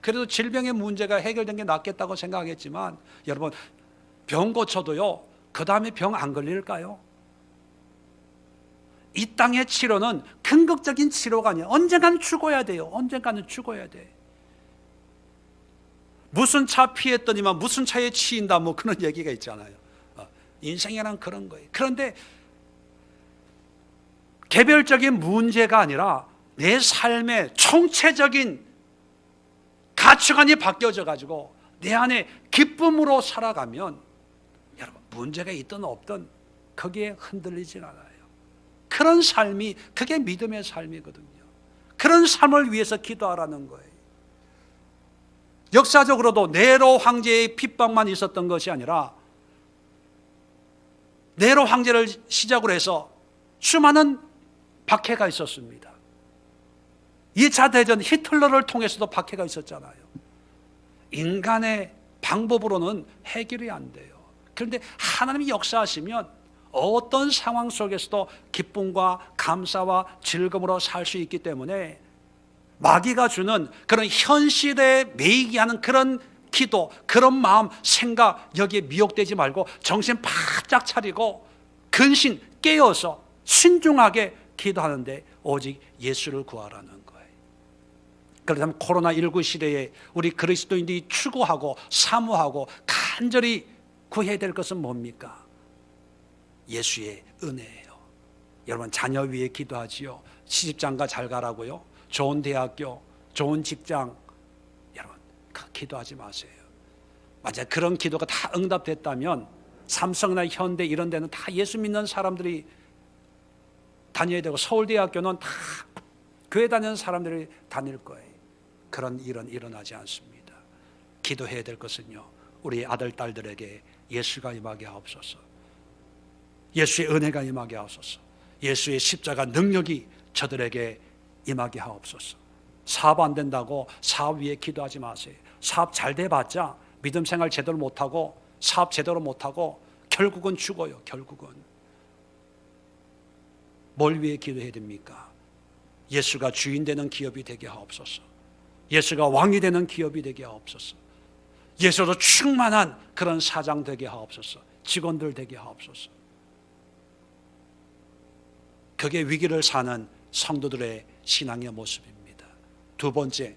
그래도 질병의 문제가 해결된 게 낫겠다고 생각하겠지만, 여러분, 병 고쳐도요 그 다음에 병 안 걸릴까요? 이 땅의 치료는 긍극적인 치료가 아니에요. 언젠가는 죽어야 돼요. 언젠가는 죽어야 돼. 무슨 차 피했더니만 무슨 차에 치인다, 그런 얘기가 있잖아요. 인생이란 그런 거예요. 그런데 개별적인 문제가 아니라 내 삶의 총체적인 가치관이 바뀌어져 가지고 내 안에 기쁨으로 살아가면, 여러분, 문제가 있든 없든 거기에 흔들리진 않아요. 그런 삶이, 그게 믿음의 삶이거든요. 그런 삶을 위해서 기도하라는 거예요. 역사적으로도 네로 황제의 핍박만 있었던 것이 아니라 네로 황제를 시작으로 해서 수많은 박해가 있었습니다. 2차 대전 히틀러를 통해서도 박해가 있었잖아요. 인간의 방법으로는 해결이 안 돼요. 그런데 하나님이 역사하시면 어떤 상황 속에서도 기쁨과 감사와 즐거움으로 살 수 있기 때문에, 마귀가 주는 그런 현실에 매이게 하는 그런 기도, 그런 마음, 생각, 여기에 미혹되지 말고 정신 바짝 차리고 근신 깨어서 신중하게 기도하는데 오직 예수를 구하라는 거예요. 그렇다면 코로나19 시대에 우리 그리스도인들이 추구하고 사모하고 간절히 구해야 될 것은 뭡니까? 예수의 은혜예요. 여러분, 자녀 위해 기도하지요. 시집장가 잘 가라고요. 좋은 대학교, 좋은 직장. 여러분, 기도하지 마세요. 만약 그런 기도가 다 응답됐다면 삼성이나 현대 이런 데는 다 예수 믿는 사람들이 다녀야 되고, 서울대학교는 다 교회 다니는 사람들이 다닐 거예요. 그런 일은 일어나지 않습니다. 기도해야 될 것은요, 우리 아들, 딸들에게 예수가 임하게 하옵소서. 예수의 은혜가 임하게 하옵소서. 예수의 십자가 능력이 저들에게 임하게 하옵소서. 사업 안 된다고 사업 위에 기도하지 마세요. 사업 잘 돼봤자 믿음 생활 제대로 못하고 사업 제대로 못하고 결국은 죽어요. 결국은. 뭘 위해 기도해야 됩니까? 예수가 주인 되는 기업이 되게 하옵소서. 예수가 왕이 되는 기업이 되게 하옵소서. 예수로 충만한 그런 사장 되게 하옵소서. 직원들 되게 하옵소서. 그게 위기를 사는 성도들의 신앙의 모습입니다. 두 번째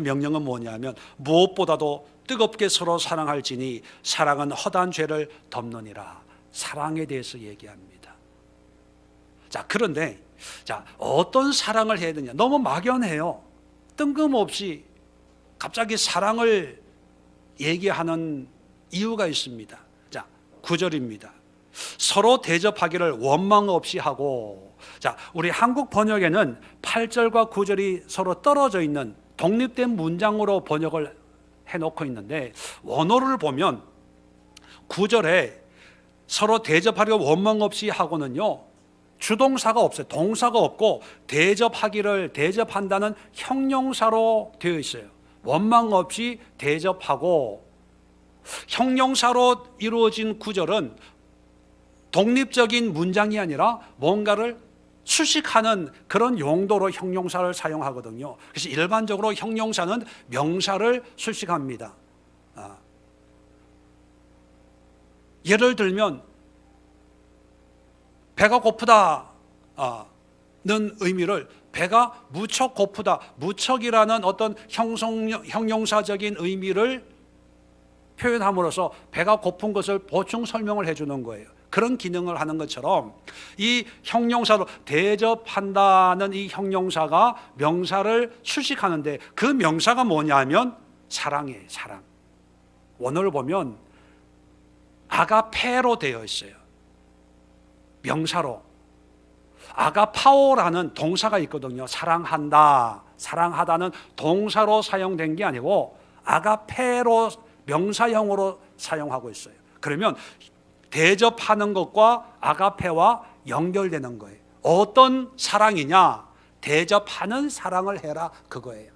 명령은 뭐냐면, 무엇보다도 뜨겁게 서로 사랑할지니 사랑은 허다한 죄를 덮느니라. 사랑에 대해서 얘기합니다. 그런데 어떤 사랑을 해야 되냐? 너무 막연해요. 뜬금없이 갑자기 사랑을 얘기하는 이유가 있습니다. 9절입니다. 서로 대접하기를 원망 없이 하고. 우리 한국 번역에는 8절과 9절이 서로 떨어져 있는 독립된 문장으로 번역을 해놓고 있는데, 원어를 보면 9절에 서로 대접하기를 원망 없이 하고는요, 주동사가 없어요. 동사가 없고 대접한다는 형용사로 되어 있어요. 원망 없이 대접하고. 형용사로 이루어진 9절은 독립적인 문장이 아니라 뭔가를 수식하는 그런 용도로 형용사를 사용하거든요. 그래서 일반적으로 형용사는 명사를 수식합니다. 예를 들면 배가 고프다는 의미를 배가 무척 고프다, 무척이라는 어떤 형용사적인 의미를 표현함으로써 배가 고픈 것을 보충 설명을 해주는 거예요. 그런 기능을 하는 것처럼 이 형용사로 대접한다는 이 형용사가 명사를 수식하는데, 그 명사가 뭐냐면 사랑이에요. 사랑. 원어를 보면 아가페로 되어 있어요. 명사로. 아가파오라는 동사가 있거든요. 사랑한다, 사랑하다는 동사로 사용된 게 아니고 아가페로 명사형으로 사용하고 있어요. 그러면 대접하는 것과 아가페와 연결되는 거예요. 어떤 사랑이냐? 대접하는 사랑을 해라, 그거예요.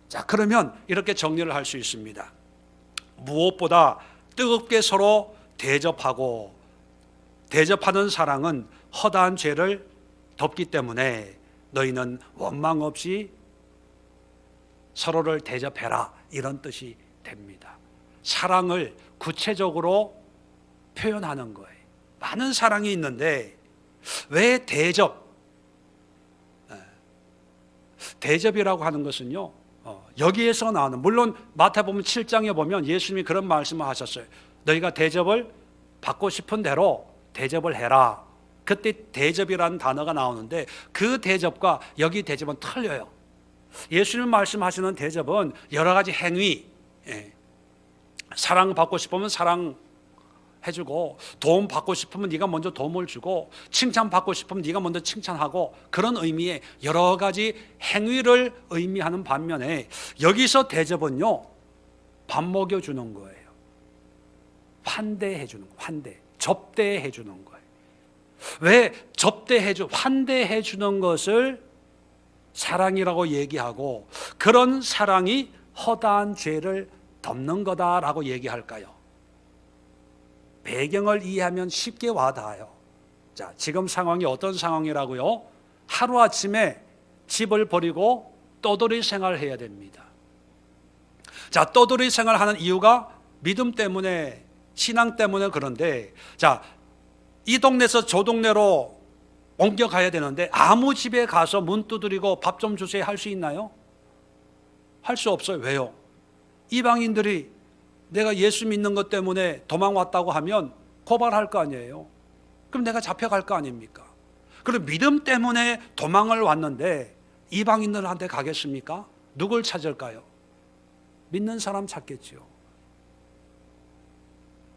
자, 그러면 이렇게 정리를 할 수 있습니다. 무엇보다 뜨겁게 서로 대접하고, 대접하는 사랑은 허다한 죄를 덮기 때문에 너희는 원망 없이 서로를 대접해라, 이런 뜻이 됩니다. 사랑을 구체적으로 표현하는 거예요. 많은 사랑이 있는데 왜 대접이라고 하는 것은요, 여기에서 나오는, 물론 마태복음 7장에 보면 예수님이 그런 말씀을 하셨어요. 너희가 대접을 받고 싶은 대로 대접을 해라. 그때 대접이라는 단어가 나오는데 그 대접과 여기 대접은 틀려요. 예수님 말씀하시는 대접은 여러 가지 행위, 사랑받고 싶으면 사랑해주고, 도움 받고 싶으면 네가 먼저 도움을 주고, 칭찬받고 싶으면 네가 먼저 칭찬하고, 그런 의미의 여러 가지 행위를 의미하는 반면에 여기서 대접은요, 밥 먹여주는 거예요. 환대해주는 거예요. 환대, 접대해주는 거예요. 왜 환대해주는 것을 사랑이라고 얘기하고 그런 사랑이 허다한 죄를 덮는 거다라고 얘기할까요? 배경을 이해하면 쉽게 와닿아요. 자, 지금 상황이 어떤 상황이라고요? 하루아침에 집을 버리고 떠돌이 생활을 해야 됩니다. 자, 떠돌이 생활하는 이유가 믿음 때문에, 신앙 때문에. 그런데 자, 이 동네에서 저 동네로 옮겨가야 되는데 아무 집에 가서 문 두드리고 밥 좀 주세요 할 수 있나요? 할 수 없어요. 왜요? 이방인들이 내가 예수 믿는 것 때문에 도망왔다고 하면 고발할 거 아니에요. 그럼 내가 잡혀갈 거 아닙니까? 그럼 믿음 때문에 도망을 왔는데 이방인들한테 가겠습니까? 누굴 찾을까요? 믿는 사람 찾겠죠.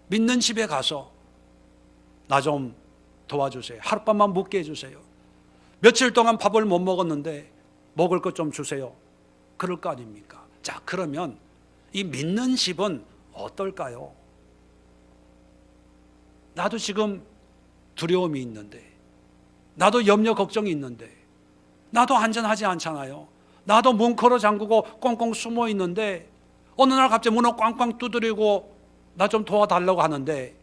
믿는 집에 가서 나 좀 도와주세요. 하룻밤만 묵게 해주세요. 며칠 동안 밥을 못 먹었는데 먹을 것 좀 주세요. 그럴 거 아닙니까? 자, 그러면 이 믿는 집은 어떨까요? 나도 지금 두려움이 있는데, 나도 염려 걱정이 있는데, 나도 안전하지 않잖아요. 나도 문코로 잠그고 꽁꽁 숨어 있는데 어느 날 갑자기 문을 꽝꽝 두드리고 나 좀 도와달라고 하는데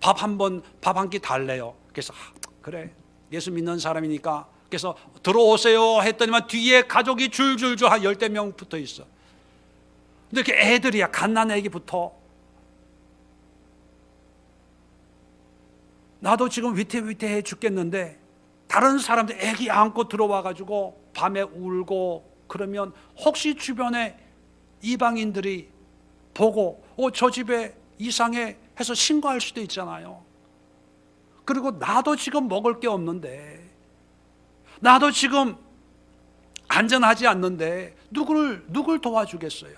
밥 한 끼 달래요. 그래서 그래, 예수 믿는 사람이니까, 그래서 들어오세요 했더니만 뒤에 가족이 줄줄줄 한 10명 붙어 있어. 근데 그 애들이야, 갓난 애기부터. 나도 지금 위태위태해 죽겠는데 다른 사람들 애기 안고 들어와가지고 밤에 울고 그러면 혹시 주변에 이방인들이 보고 저 집에 이상해 해서 신고할 수도 있잖아요. 그리고 나도 지금 먹을 게 없는데, 나도 지금 안전하지 않는데 누굴 도와주겠어요?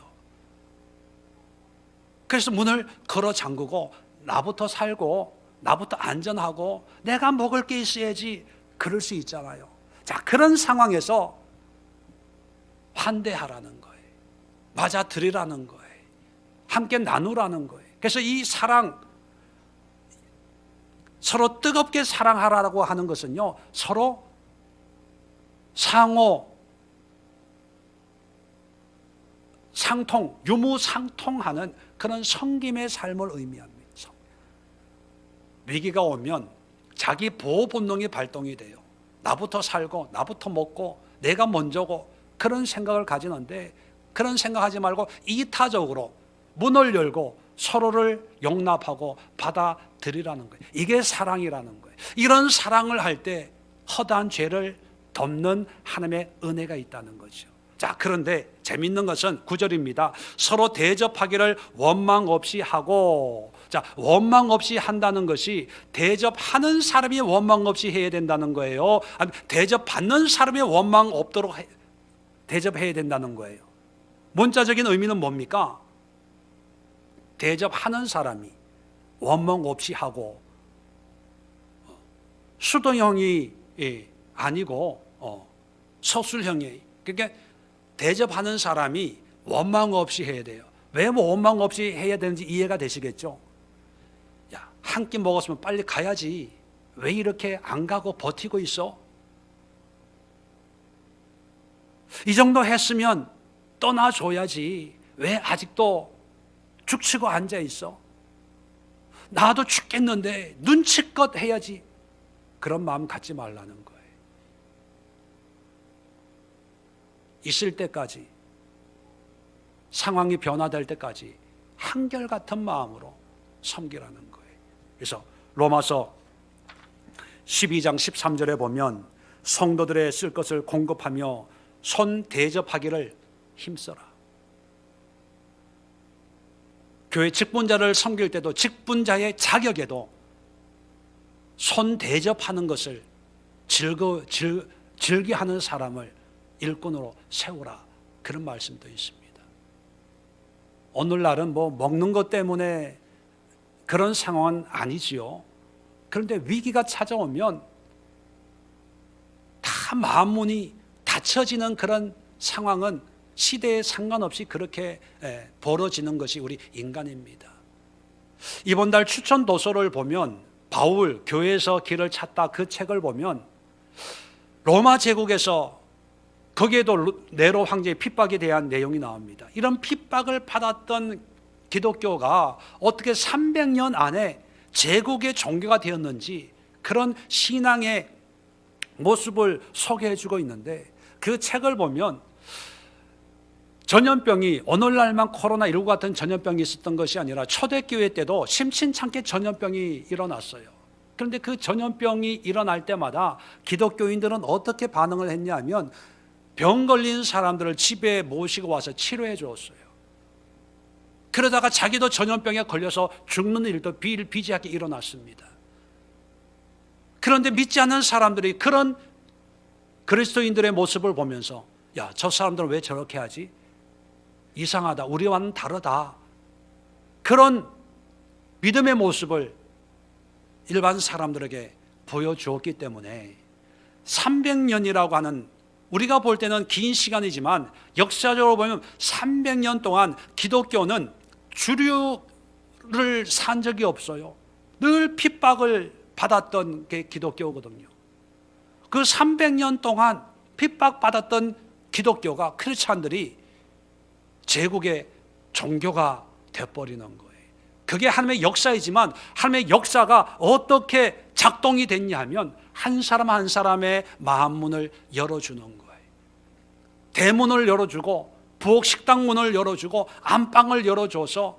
그래서 문을 걸어 잠그고 나부터 살고 나부터 안전하고 내가 먹을 게 있어야지, 그럴 수 있잖아요. 자, 그런 상황에서 환대하라는 거예요. 맞아들이라는 거예요. 함께 나누라는 거예요. 그래서 이 사랑, 서로 뜨겁게 사랑하라고 하는 것은요, 서로 상호 상통, 유무상통하는 그런 섬김의 삶을 의미합니다. 위기가 오면 자기 보호 본능이 발동이 돼요. 나부터 살고 나부터 먹고 내가 먼저고, 그런 생각을 가지는데 그런 생각하지 말고 이타적으로 문을 열고 서로를 용납하고 받아들이라는 거예요. 이게 사랑이라는 거예요. 이런 사랑을 할 때 허다한 죄를 덮는 하나님의 은혜가 있다는 거죠. 자, 그런데 재밌는 것은 9절입니다. 서로 대접하기를 원망 없이 하고, 자, 원망 없이 한다는 것이 대접하는 사람이 원망 없이 해야 된다는 거예요? 아니면 대접받는 사람이 원망 없도록 대접해야 된다는 거예요? 문자적인 의미는 뭡니까? 대접하는 사람이 원망 없이 하고, 수도형이 아니고 서술형이, 그러니까 대접하는 사람이 원망 없이 해야 돼요. 왜 원망 없이 해야 되는지 이해가 되시겠죠? 야, 한 끼 먹었으면 빨리 가야지. 왜 이렇게 안 가고 버티고 있어? 이 정도 했으면 떠나줘야지. 왜 아직도 죽치고 앉아 있어? 나도 죽겠는데 눈치껏 해야지. 그런 마음 갖지 말라는 거예요. 있을 때까지, 상황이 변화될 때까지 한결같은 마음으로 섬기라는 거예요. 그래서 로마서 12장 13절에 보면 성도들의 쓸 것을 공급하며 손 대접하기를 힘써라. 교회 직분자를 섬길 때도 직분자의 자격에도 손 대접하는 것을 즐겨하는 사람을 일꾼으로 세우라, 그런 말씀도 있습니다. 오늘날은 뭐 먹는 것 때문에 그런 상황은 아니지요. 그런데 위기가 찾아오면 다 마음문이 닫혀지는 그런 상황은 시대에 상관없이 그렇게 벌어지는 것이 우리 인간입니다. 이번 달 추천 도서를 보면 바울 교회에서 길을 찾다, 그 책을 보면 로마 제국에서 거기에도 네로 황제의 핍박에 대한 내용이 나옵니다. 이런 핍박을 받았던 기독교가 어떻게 300년 안에 제국의 종교가 되었는지 그런 신앙의 모습을 소개해 주고 있는데, 그 책을 보면 전염병이 오늘날만 코로나19 같은 전염병이 있었던 것이 아니라 초대교회 때도 심심찮게 전염병이 일어났어요. 그런데 그 전염병이 일어날 때마다 기독교인들은 어떻게 반응을 했냐면 병 걸린 사람들을 집에 모시고 와서 치료해 주었어요. 그러다가 자기도 전염병에 걸려서 죽는 일도 비일비재하게 일어났습니다. 그런데 믿지 않는 사람들이 그런 그리스도인들의 모습을 보면서, 야, 저 사람들은 왜 저렇게 하지? 이상하다, 우리와는 다르다, 그런 믿음의 모습을 일반 사람들에게 보여주었기 때문에 300년이라고 하는, 우리가 볼 때는 긴 시간이지만 역사적으로 보면 300년 동안 기독교는 주류를 산 적이 없어요. 늘 핍박을 받았던 게 기독교거든요. 그 300년 동안 핍박받았던 기독교가, 크리스찬들이 제국의 종교가 되어버리는 거예요. 그게 하나님의 역사이지만 하나님의 역사가 어떻게 작동이 됐냐 하면 한 사람 한 사람의 마음문을 열어주는 거예요. 대문을 열어주고 부엌식당 문을 열어주고 안방을 열어줘서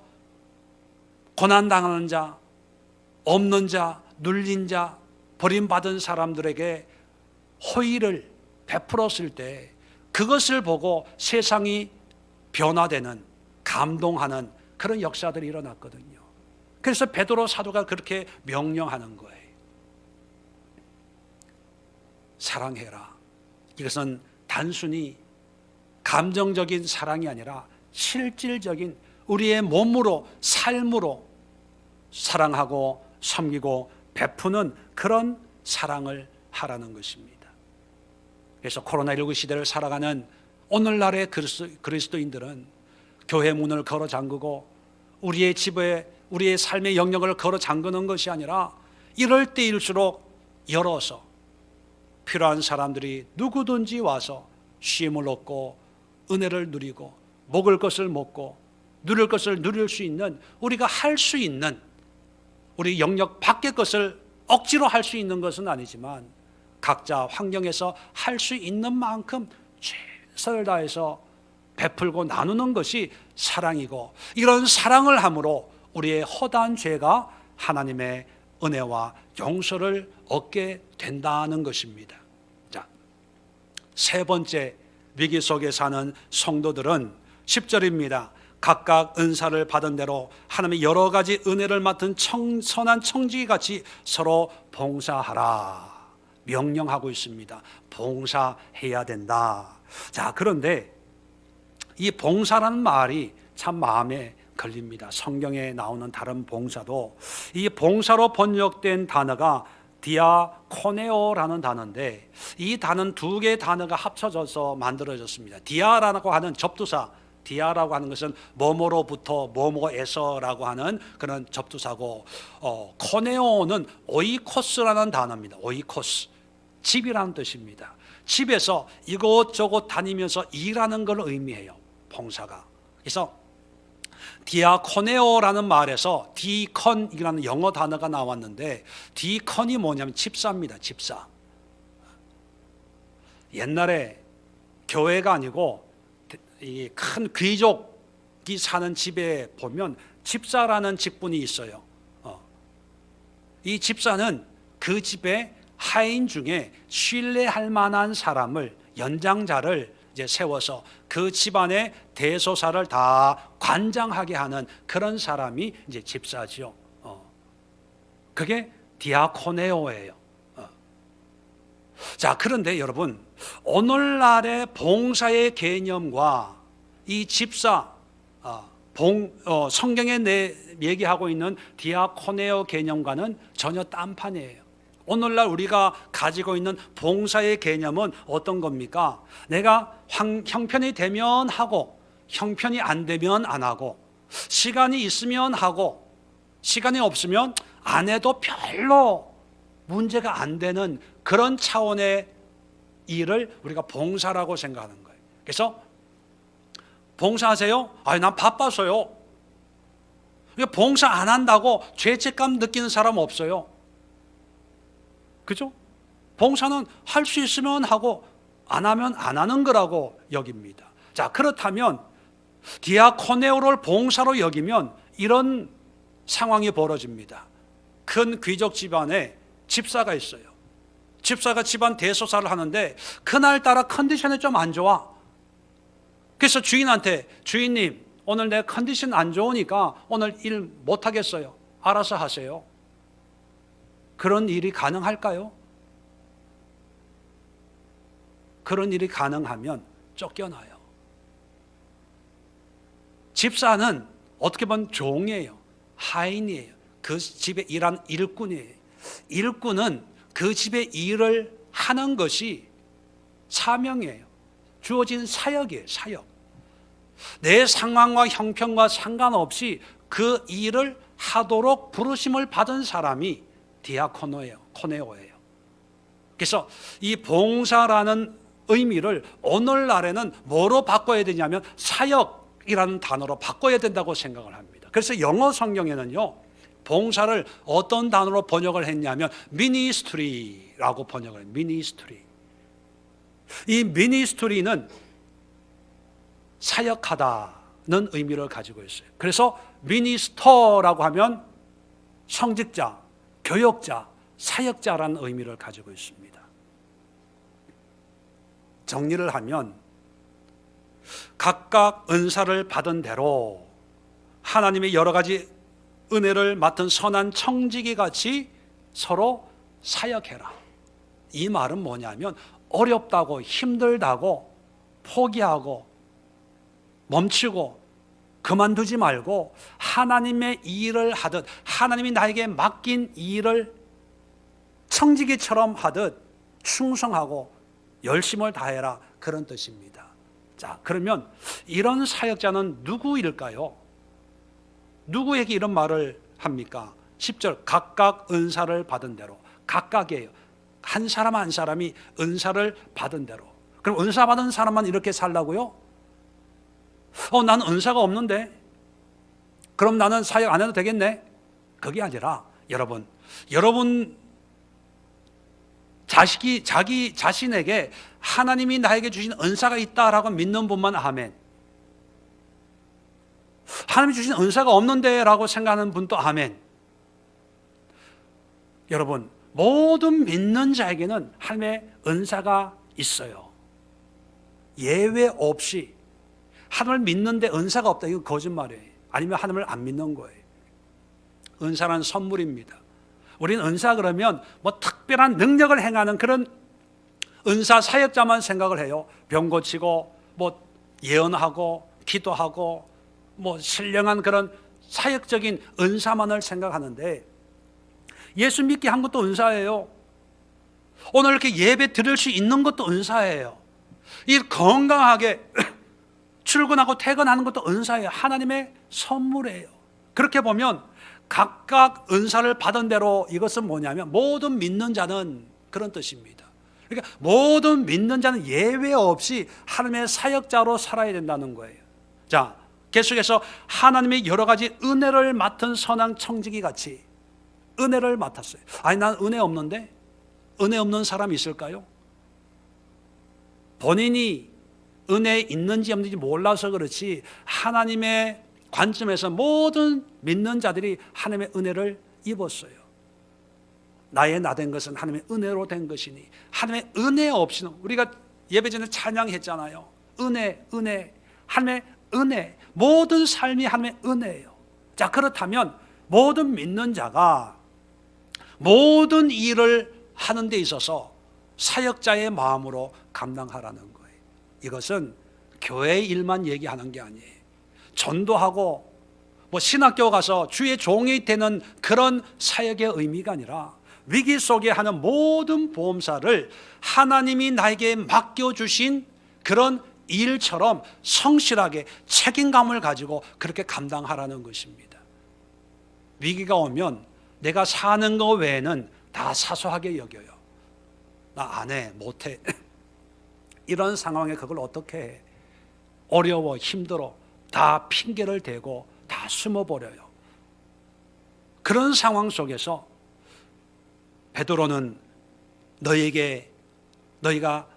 고난당하는 자, 없는 자, 눌린 자, 버림받은 사람들에게 호의를 베풀었을 때 그것을 보고 세상이 변화되는, 감동하는 그런 역사들이 일어났거든요. 그래서 베드로 사도가 그렇게 명령하는 거예요. 사랑해라. 이것은 단순히 감정적인 사랑이 아니라 실질적인 우리의 몸으로, 삶으로 사랑하고 섬기고 베푸는 그런 사랑을 하라는 것입니다. 그래서 코로나19 시대를 살아가는 오늘날의 그리스도인들은 교회 문을 걸어 잠그고 우리의 집에, 우리의 삶의 영역을 걸어 잠그는 것이 아니라 이럴 때일수록 열어서 필요한 사람들이 누구든지 와서 쉼을 얻고 은혜를 누리고 먹을 것을 먹고 누릴 것을 누릴 수 있는, 우리가 할 수 있는, 우리 영역 밖의 것을 억지로 할 수 있는 것은 아니지만 각자 환경에서 할 수 있는 만큼 최선을 다해서 베풀고 나누는 것이 사랑이고, 이런 사랑을 함으로 우리의 허다한 죄가 하나님의 은혜와 용서를 얻게 된다는 것입니다. 자, 세 번째, 위기 속에 사는 성도들은 10절입니다. 각각 은사를 받은 대로 하나님의 여러 가지 은혜를 맡은 선한 청지기같이 서로 봉사하라 명령하고 있습니다. 봉사해야 된다. 자, 그런데 이 봉사라는 말이 참 마음에 걸립니다. 성경에 나오는 다른 봉사도 이 봉사로 번역된 단어가 디아코네오라는 단어인데, 이 단어는 두 개의 단어가 합쳐져서 만들어졌습니다. 디아라고 하는 접두사, 디아라고 하는 것은 뭐뭐로부터 뭐뭐에서라고 하는 그런 접두사고, 코네오는 오이코스라는 단어입니다. 오이코스, 집이라는 뜻입니다. 집에서 이곳저곳 다니면서 일하는 걸 의미해요, 봉사가. 그래서 디아코네오라는 말에서 디컨이라는 영어 단어가 나왔는데, 디컨이 뭐냐면 집사입니다. 집사. 옛날에 교회가 아니고 이 큰 귀족이 사는 집에 보면 집사라는 직분이 있어요. 이 집사는 그 집에 하인 중에 신뢰할 만한 사람을, 연장자를 이제 세워서 그 집안의 대소사를 다 관장하게 하는 그런 사람이 이제 집사지요. 그게 디아코네오예요. 자, 그런데 여러분, 오늘날의 봉사의 개념과 이 집사, 성경에 얘기하고 있는 디아코네오 개념과는 전혀 딴판이에요. 오늘날 우리가 가지고 있는 봉사의 개념은 어떤 겁니까? 내가 형편이 되면 하고, 형편이 안 되면 안 하고, 시간이 있으면 하고, 시간이 없으면 안 해도 별로 문제가 안 되는 그런 차원의 일을 우리가 봉사라고 생각하는 거예요. 그래서 봉사하세요? 아니, 난 바빠서요. 봉사 안 한다고 죄책감 느끼는 사람 없어요. 그죠? 봉사는 할 수 있으면 하고 안 하면 안 하는 거라고 여깁니다. 자, 그렇다면 디아코네오를 봉사로 여기면 이런 상황이 벌어집니다. 큰 귀족 집안에 집사가 있어요. 집사가 집안 대소사를 하는데 그날따라 컨디션이 좀 안 좋아. 그래서 주인한테, 주인님, 오늘 내 컨디션 안 좋으니까 오늘 일 못하겠어요. 알아서 하세요. 그런 일이 가능할까요? 그런 일이 가능하면 쫓겨나요. 집사는 어떻게 보면 종이에요. 하인이에요. 그 집에 일하는 일꾼이에요. 일꾼은 그 집의 일을 하는 것이 사명이에요. 주어진 사역이에요. 사역. 내 상황과 형편과 상관없이 그 일을 하도록 부르심을 받은 사람이 디아코네오예요. 그래서 이 봉사라는 의미를 오늘날에는 뭐로 바꿔야 되냐면 사역이라는 단어로 바꿔야 된다고 생각을 합니다. 그래서 영어 성경에는요, 봉사를 어떤 단어로 번역을 했냐면 미니스트리라고 번역을 해요. 미니스트리. 이 미니스트리는 사역하다는 의미를 가지고 있어요. 그래서 미니스터라고 하면 성직자, 교역자, 사역자라는 의미를 가지고 있습니다. 정리를 하면 각각 은사를 받은 대로 하나님의 여러 가지 은혜를 맡은 선한 청지기 같이 서로 사역해라. 이 말은 뭐냐면 어렵다고 힘들다고 포기하고 멈추고 그만두지 말고 하나님의 일을 하듯, 하나님이 나에게 맡긴 일을 청지기처럼 하듯 충성하고 열심을 다해라, 그런 뜻입니다. 자, 그러면 이런 사역자는 누구일까요? 누구에게 이런 말을 합니까? 10절, 각각 은사를 받은 대로. 각각이에요. 한 사람 한 사람이 은사를 받은 대로. 그럼 은사 받은 사람만 이렇게 살라고요? 나는 은사가 없는데 그럼 나는 사역 안 해도 되겠네? 그게 아니라 여러분 자기 자신에게 하나님이 나에게 주신 은사가 있다라고 믿는 분만 아멘. 하나님이 주신 은사가 없는데 라고 생각하는 분도 아멘. 여러분, 모든 믿는 자에게는 하나님의 은사가 있어요. 예외 없이. 하나님을 믿는데 은사가 없다, 이거 거짓말이에요. 아니면 하나님을 안 믿는 거예요. 은사는 선물입니다. 우리는 은사 그러면 뭐 특별한 능력을 행하는 그런 은사 사역자만 생각을 해요. 병 고치고 뭐 예언하고 기도하고 신령한 그런 사역적인 은사만을 생각하는데, 예수 믿게 한 것도 은사예요. 오늘 이렇게 예배 드릴 수 있는 것도 은사예요. 이 건강하게 출근하고 퇴근하는 것도 은사예요. 하나님의 선물이에요. 그렇게 보면 각각 은사를 받은 대로 이것은 뭐냐면 모든 믿는 자는, 그런 뜻입니다. 그러니까 모든 믿는 자는 예외 없이 하나님의 사역자로 살아야 된다는 거예요. 자, 계속해서 하나님의 여러 가지 은혜를 맡은 선한 청지기 같이 은혜를 맡았어요. 아니, 난 은혜 없는데? 은혜 없는 사람이 있을까요? 본인이 은혜 있는지 없는지 몰라서 그렇지, 하나님의 관점에서 모든 믿는 자들이 하나님의 은혜를 입었어요. 나의 나 된 것은 하나님의 은혜로 된 것이니, 하나님의 은혜 없이는, 우리가 예배 전에 찬양했잖아요. 은혜, 은혜, 하나님의 은혜, 모든 삶이 하나님의 은혜예요. 자, 그렇다면 모든 믿는 자가 모든 일을 하는 데 있어서 사역자의 마음으로 감당하라는 거예요. 이것은 교회 일만 얘기하는 게 아니에요. 전도하고 신학교 가서 주의 종이 되는 그런 사역의 의미가 아니라, 위기 속에 하는 모든 보험사를 하나님이 나에게 맡겨주신 그런 일처럼 성실하게 책임감을 가지고 그렇게 감당하라는 것입니다. 위기가 오면 내가 사는 것 외에는 다 사소하게 여겨요. 나 안 해, 못 해. 이런 상황에 그걸 어떻게 해? 어려워, 힘들어. 다 핑계를 대고 다 숨어버려요. 그런 상황 속에서 베드로는 너희가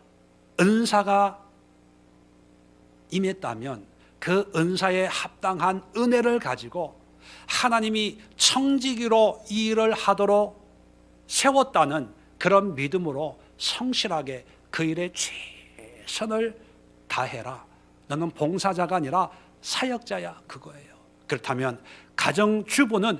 은사가 임했다면 그 은사에 합당한 은혜를 가지고 하나님이 청지기로 이 일을 하도록 세웠다는 그런 믿음으로 성실하게 그 일에 최선을 다해라. 너는 봉사자가 아니라 사역자야, 그거예요. 그렇다면 가정주부는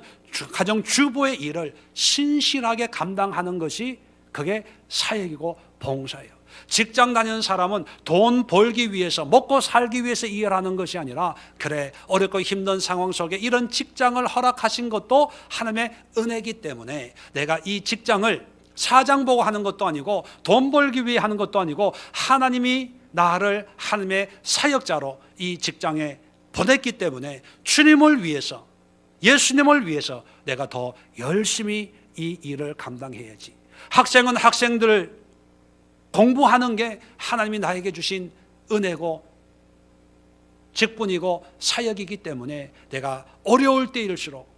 가정주부의 일을 신실하게 감당하는 것이 그게 사역이고 봉사예요. 직장 다니는 사람은 돈 벌기 위해서, 먹고 살기 위해서 일하는 것이 아니라, 그래, 어렵고 힘든 상황 속에 이런 직장을 허락하신 것도 하나님의 은혜이기 때문에 내가 이 직장을 사장 보고 하는 것도 아니고 돈 벌기 위해 하는 것도 아니고 하나님이 나를 하나님의 사역자로 이 직장에 보냈기 때문에 주님을 위해서, 예수님을 위해서 내가 더 열심히 이 일을 감당해야지. 학생은 학생들 공부하는 게 하나님이 나에게 주신 은혜고 직분이고 사역이기 때문에 내가 어려울 때일수록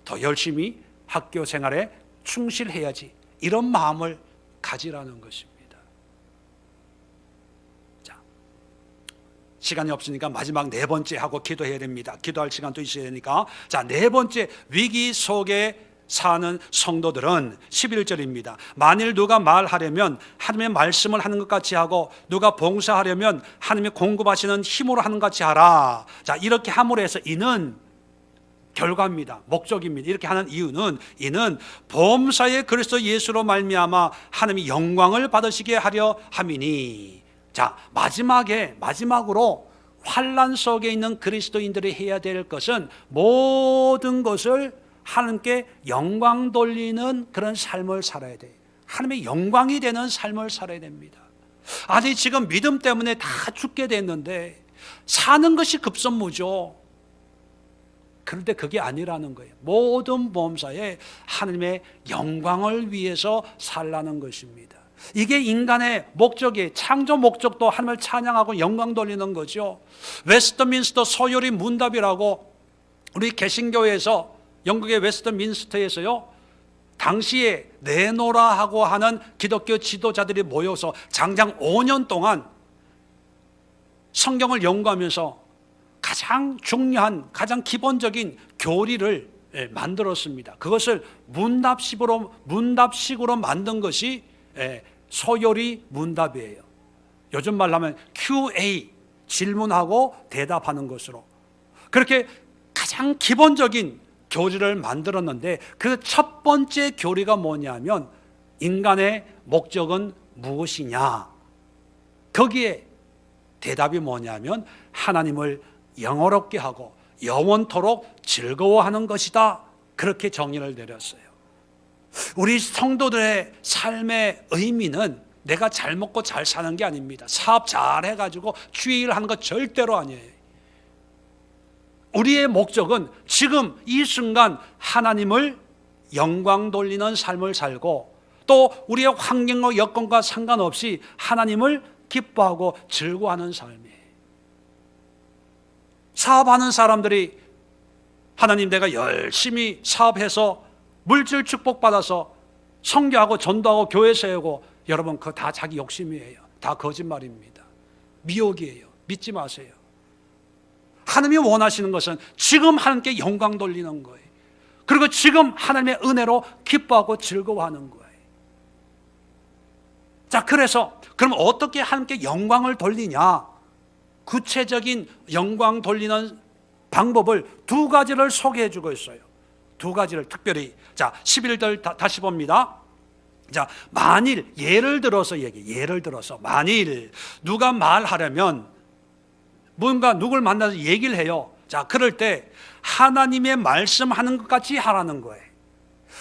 더 열심히 학교 생활에 충실해야지, 이런 마음을 가지라는 것입니다. 자, 시간이 없으니까 마지막 네 번째 하고 기도해야 됩니다. 기도할 시간도 있어야 되니까. 자, 네 번째, 위기 속에 사는 성도들은 11절입니다. 만일 누가 말하려면 하나님의 말씀을 하는 것 같이 하고, 누가 봉사하려면 하나님의 공급하시는 힘으로 하는 것 같이 하라. 자, 이렇게 함으로 해서, 이는 결과입니다. 목적입니다. 이렇게 하는 이유는, 이는 범사의 그리스도 예수로 말미암아 하나님이 영광을 받으시게 하려 함이니. 자, 마지막으로 환난 속에 있는 그리스도인들이 해야 될 것은 모든 것을 하나님께 영광 돌리는 그런 삶을 살아야 돼요. 하나님의 영광이 되는 삶을 살아야 됩니다. 아니, 지금 믿음 때문에 다 죽게 됐는데 사는 것이 급선무죠. 그런데 그게 아니라는 거예요. 모든 범사에 하나님의 영광을 위해서 살라는 것입니다. 이게 인간의 목적이, 창조 목적도 하나님을 찬양하고 영광 돌리는 거죠. 웨스트민스터 소요리 문답이라고 우리 개신교에서, 영국의 웨스트민스터에서요, 당시에 내노라하고 하는 기독교 지도자들이 모여서 장장 5년 동안 성경을 연구하면서 가장 중요한, 가장 기본적인 교리를 만들었습니다. 그것을 문답식으로 만든 것이 소요리 문답이에요. 요즘 말로 하면 QA, 질문하고 대답하는 것으로. 그렇게 가장 기본적인 교리를 만들었는데, 그 첫 번째 교리가 뭐냐면, 인간의 목적은 무엇이냐. 거기에 대답이 뭐냐면, 하나님을 영화롭게 하고 영원토록 즐거워하는 것이다. 그렇게 정의를 내렸어요. 우리 성도들의 삶의 의미는 내가 잘 먹고 잘 사는 게 아닙니다. 사업 잘 해가지고 주일 하는 거 절대로 아니에요. 우리의 목적은 지금 이 순간 하나님을 영광 돌리는 삶을 살고, 또 우리의 환경과 여건과 상관없이 하나님을 기뻐하고 즐거워하는 삶이에요. 사업하는 사람들이 하나님, 내가 열심히 사업해서 물질 축복받아서 선교하고 전도하고 교회 세우고, 여러분 그거 다 자기 욕심이에요. 다 거짓말입니다. 미혹이에요. 믿지 마세요. 하나님이 원하시는 것은 지금 하나님께 영광 돌리는 거예요. 그리고 지금 하나님의 은혜로 기뻐하고 즐거워하는 거예요. 자, 그래서 그럼 어떻게 하나님께 영광을 돌리냐? 구체적인 영광 돌리는 방법을 두 가지를 소개해 주고 있어요. 두 가지를 특별히. 자, 11절 다시 봅니다. 자, 만일, 예를 들어서 만일 누가 말하려면 뭔가 누굴 만나서 얘기를 해요. 자, 그럴 때 하나님의 말씀하는 것 같이 하라는 거예요.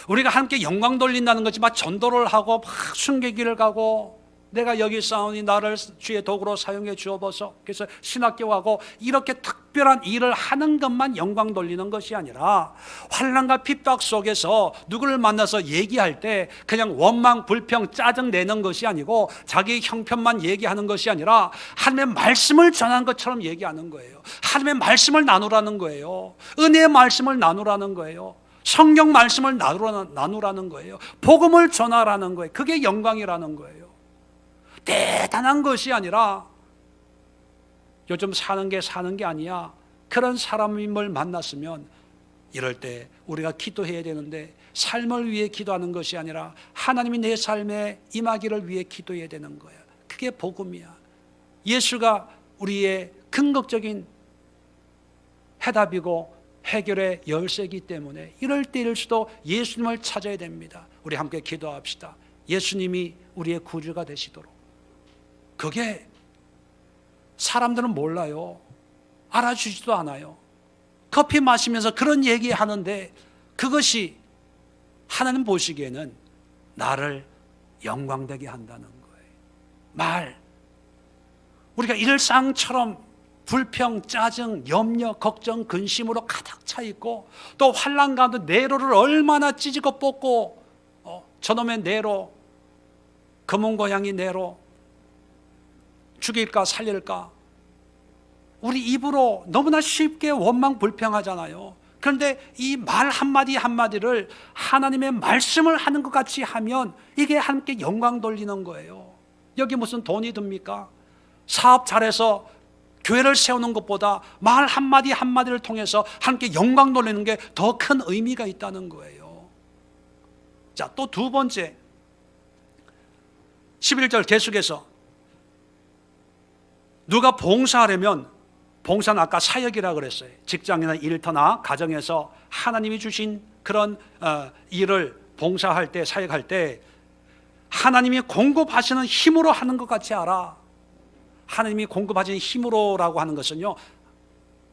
우리가 함께 영광 돌린다는 거지 막 전도를 하고 막 순교길을 가고, 내가 여기 싸우니 나를 주의 도구로 사용해 주옵소서, 그래서 신학교 가고 이렇게 특별한 일을 하는 것만 영광 돌리는 것이 아니라, 환난과 핍박 속에서 누구를 만나서 얘기할 때 그냥 원망, 불평, 짜증 내는 것이 아니고, 자기 형편만 얘기하는 것이 아니라 하나님의 말씀을 전하는 것처럼 얘기하는 거예요. 하나님의 말씀을 나누라는 거예요. 은혜의 말씀을 나누라는 거예요. 성경 말씀을 나누라는 거예요. 복음을 전하라는 거예요. 그게 영광이라는 거예요. 대단한 것이 아니라 요즘 사는 게 아니야. 그런 사람을 만났으면 이럴 때 우리가 기도해야 되는데, 삶을 위해 기도하는 것이 아니라 하나님이 내 삶에 임하기를 위해 기도해야 되는 거야. 그게 복음이야. 예수가 우리의 근거적인 해답이고 해결의 열쇠이기 때문에 이럴 때일수도 예수님을 찾아야 됩니다. 우리 함께 기도합시다. 예수님이 우리의 구주가 되시도록. 그게 사람들은 몰라요. 알아주지도 않아요. 커피 마시면서 그런 얘기하는데 그것이 하나님 보시기에는 나를 영광되게 한다는 거예요. 우리가 일상처럼 불평, 짜증, 염려, 걱정, 근심으로 가득 차 있고, 또 환난 가운데 네로를 얼마나 찢고 뽑고, 저놈의 네로, 검은 고양이 네로, 죽일까 살릴까, 우리 입으로 너무나 쉽게 원망 불평하잖아요. 그런데 이 말 한마디 한마디를 하나님의 말씀을 하는 것 같이 하면 이게 함께 영광 돌리는 거예요. 여기 무슨 돈이 듭니까? 사업 잘해서 교회를 세우는 것보다 말 한마디 한마디를 통해서 함께 영광 돌리는 게 더 큰 의미가 있다는 거예요. 자, 또 두 번째, 11절 계속해서 누가 봉사하려면, 봉사는 아까 사역이라고 그랬어요. 직장이나 일터나 가정에서 하나님이 주신 그런 일을 봉사할 때, 사역할 때 하나님이 공급하시는 힘으로 하는 것 같이 알아. 하나님이 공급하시는 힘으로라고 하는 것은요,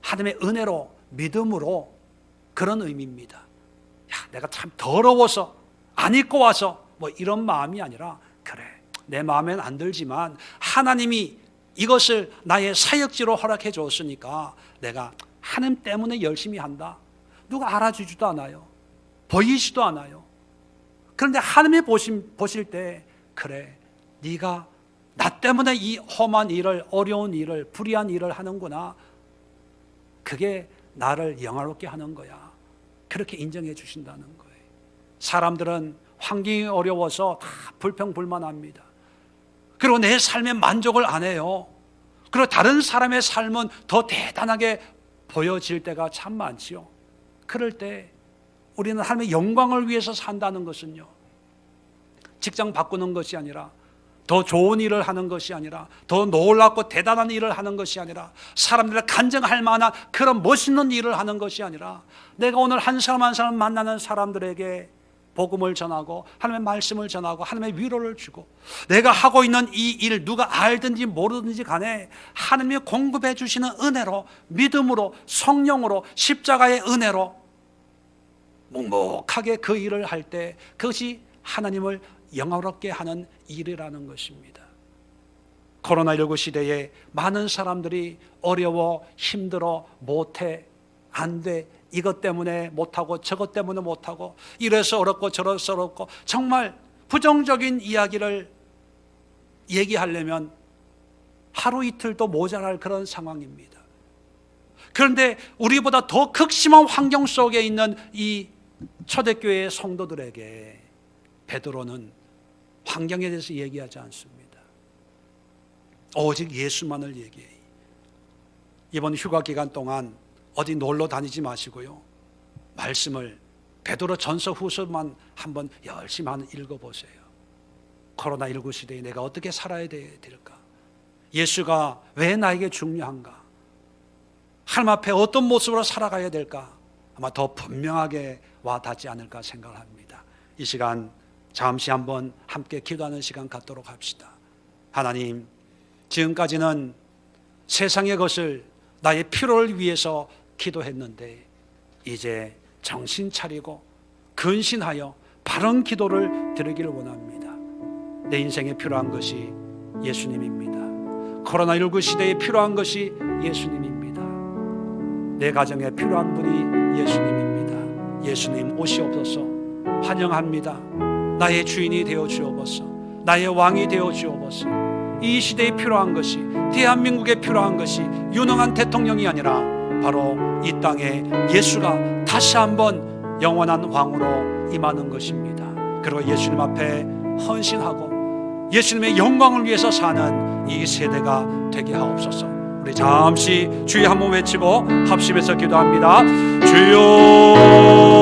하나님의 은혜로, 믿음으로, 그런 의미입니다. 야, 내가 참 더러워서 안 입고 와서 뭐 이런 마음이 아니라, 그래, 내 마음엔 안 들지만 하나님이 이것을 나의 사역지로 허락해 줬으니까 내가 하나님 때문에 열심히 한다. 누가 알아주지도 않아요. 보이지도 않아요. 그런데 하나님이 보실 때, 그래, 네가 나 때문에 이 험한 일을, 어려운 일을, 불의한 일을 하는구나. 그게 나를 영화롭게 하는 거야. 그렇게 인정해 주신다는 거예요. 사람들은 환경이 어려워서 다 불평불만합니다. 그리고 내 삶에 만족을 안 해요. 그리고 다른 사람의 삶은 더 대단하게 보여질 때가 참 많지요. 그럴 때 우리는 하나님의 영광을 위해서 산다는 것은요, 직장 바꾸는 것이 아니라, 더 좋은 일을 하는 것이 아니라, 더 놀랍고 대단한 일을 하는 것이 아니라, 사람들을 간증할 만한 그런 멋있는 일을 하는 것이 아니라, 내가 오늘 한 사람 한 사람 만나는 사람들에게 복음을 전하고 하나님의 말씀을 전하고 하나님의 위로를 주고, 내가 하고 있는 이 일 누가 알든지 모르든지 간에 하나님이 공급해 주시는 은혜로, 믿음으로, 성령으로, 십자가의 은혜로 묵묵하게 그 일을 할 때 그것이 하나님을 영화롭게 하는 일이라는 것입니다. 코로나19 시대에 많은 사람들이 어려워, 힘들어, 못해, 안 돼, 이것 때문에 못하고 저것 때문에 못하고, 이래서 어렵고 저래서 어렵고, 정말 부정적인 이야기를 얘기하려면 하루 이틀도 모자랄 그런 상황입니다. 그런데 우리보다 더 극심한 환경 속에 있는 이 초대교회의 성도들에게 베드로는 환경에 대해서 얘기하지 않습니다. 오직 예수만을 얘기해요. 이번 휴가 기간 동안 어디 놀러 다니지 마시고요, 말씀을 베드로 전서 후서만 한번 열심히 읽어보세요. 코로나19 시대에 내가 어떻게 살아야 될까? 예수가 왜 나에게 중요한가? 하나님 앞에 어떤 모습으로 살아가야 될까? 아마 더 분명하게 와 닿지 않을까 생각을 합니다. 이 시간 잠시 한번 함께 기도하는 시간 갖도록 합시다. 하나님, 지금까지는 세상의 것을, 나의 필요를 위해서 기도했는데 이제 정신 차리고 근신하여 바른 기도를 드리기를 원합니다. 내 인생에 필요한 것이 예수님입니다. 코로나19 시대에 필요한 것이 예수님입니다. 내 가정에 필요한 분이 예수님입니다. 예수님 오시옵소서. 환영합니다. 나의 주인이 되어 주옵소서. 나의 왕이 되어 주옵소서. 이 시대에 필요한 것이, 대한민국에 필요한 것이 유능한 대통령이 아니라 바로 이 땅에 예수가 다시 한번 영원한 왕으로 임하는 것입니다. 그리고 예수님 앞에 헌신하고 예수님의 영광을 위해서 사는 이 세대가 되게 하옵소서. 우리 잠시 주여 한번 외치고 합심해서 기도합니다. 주여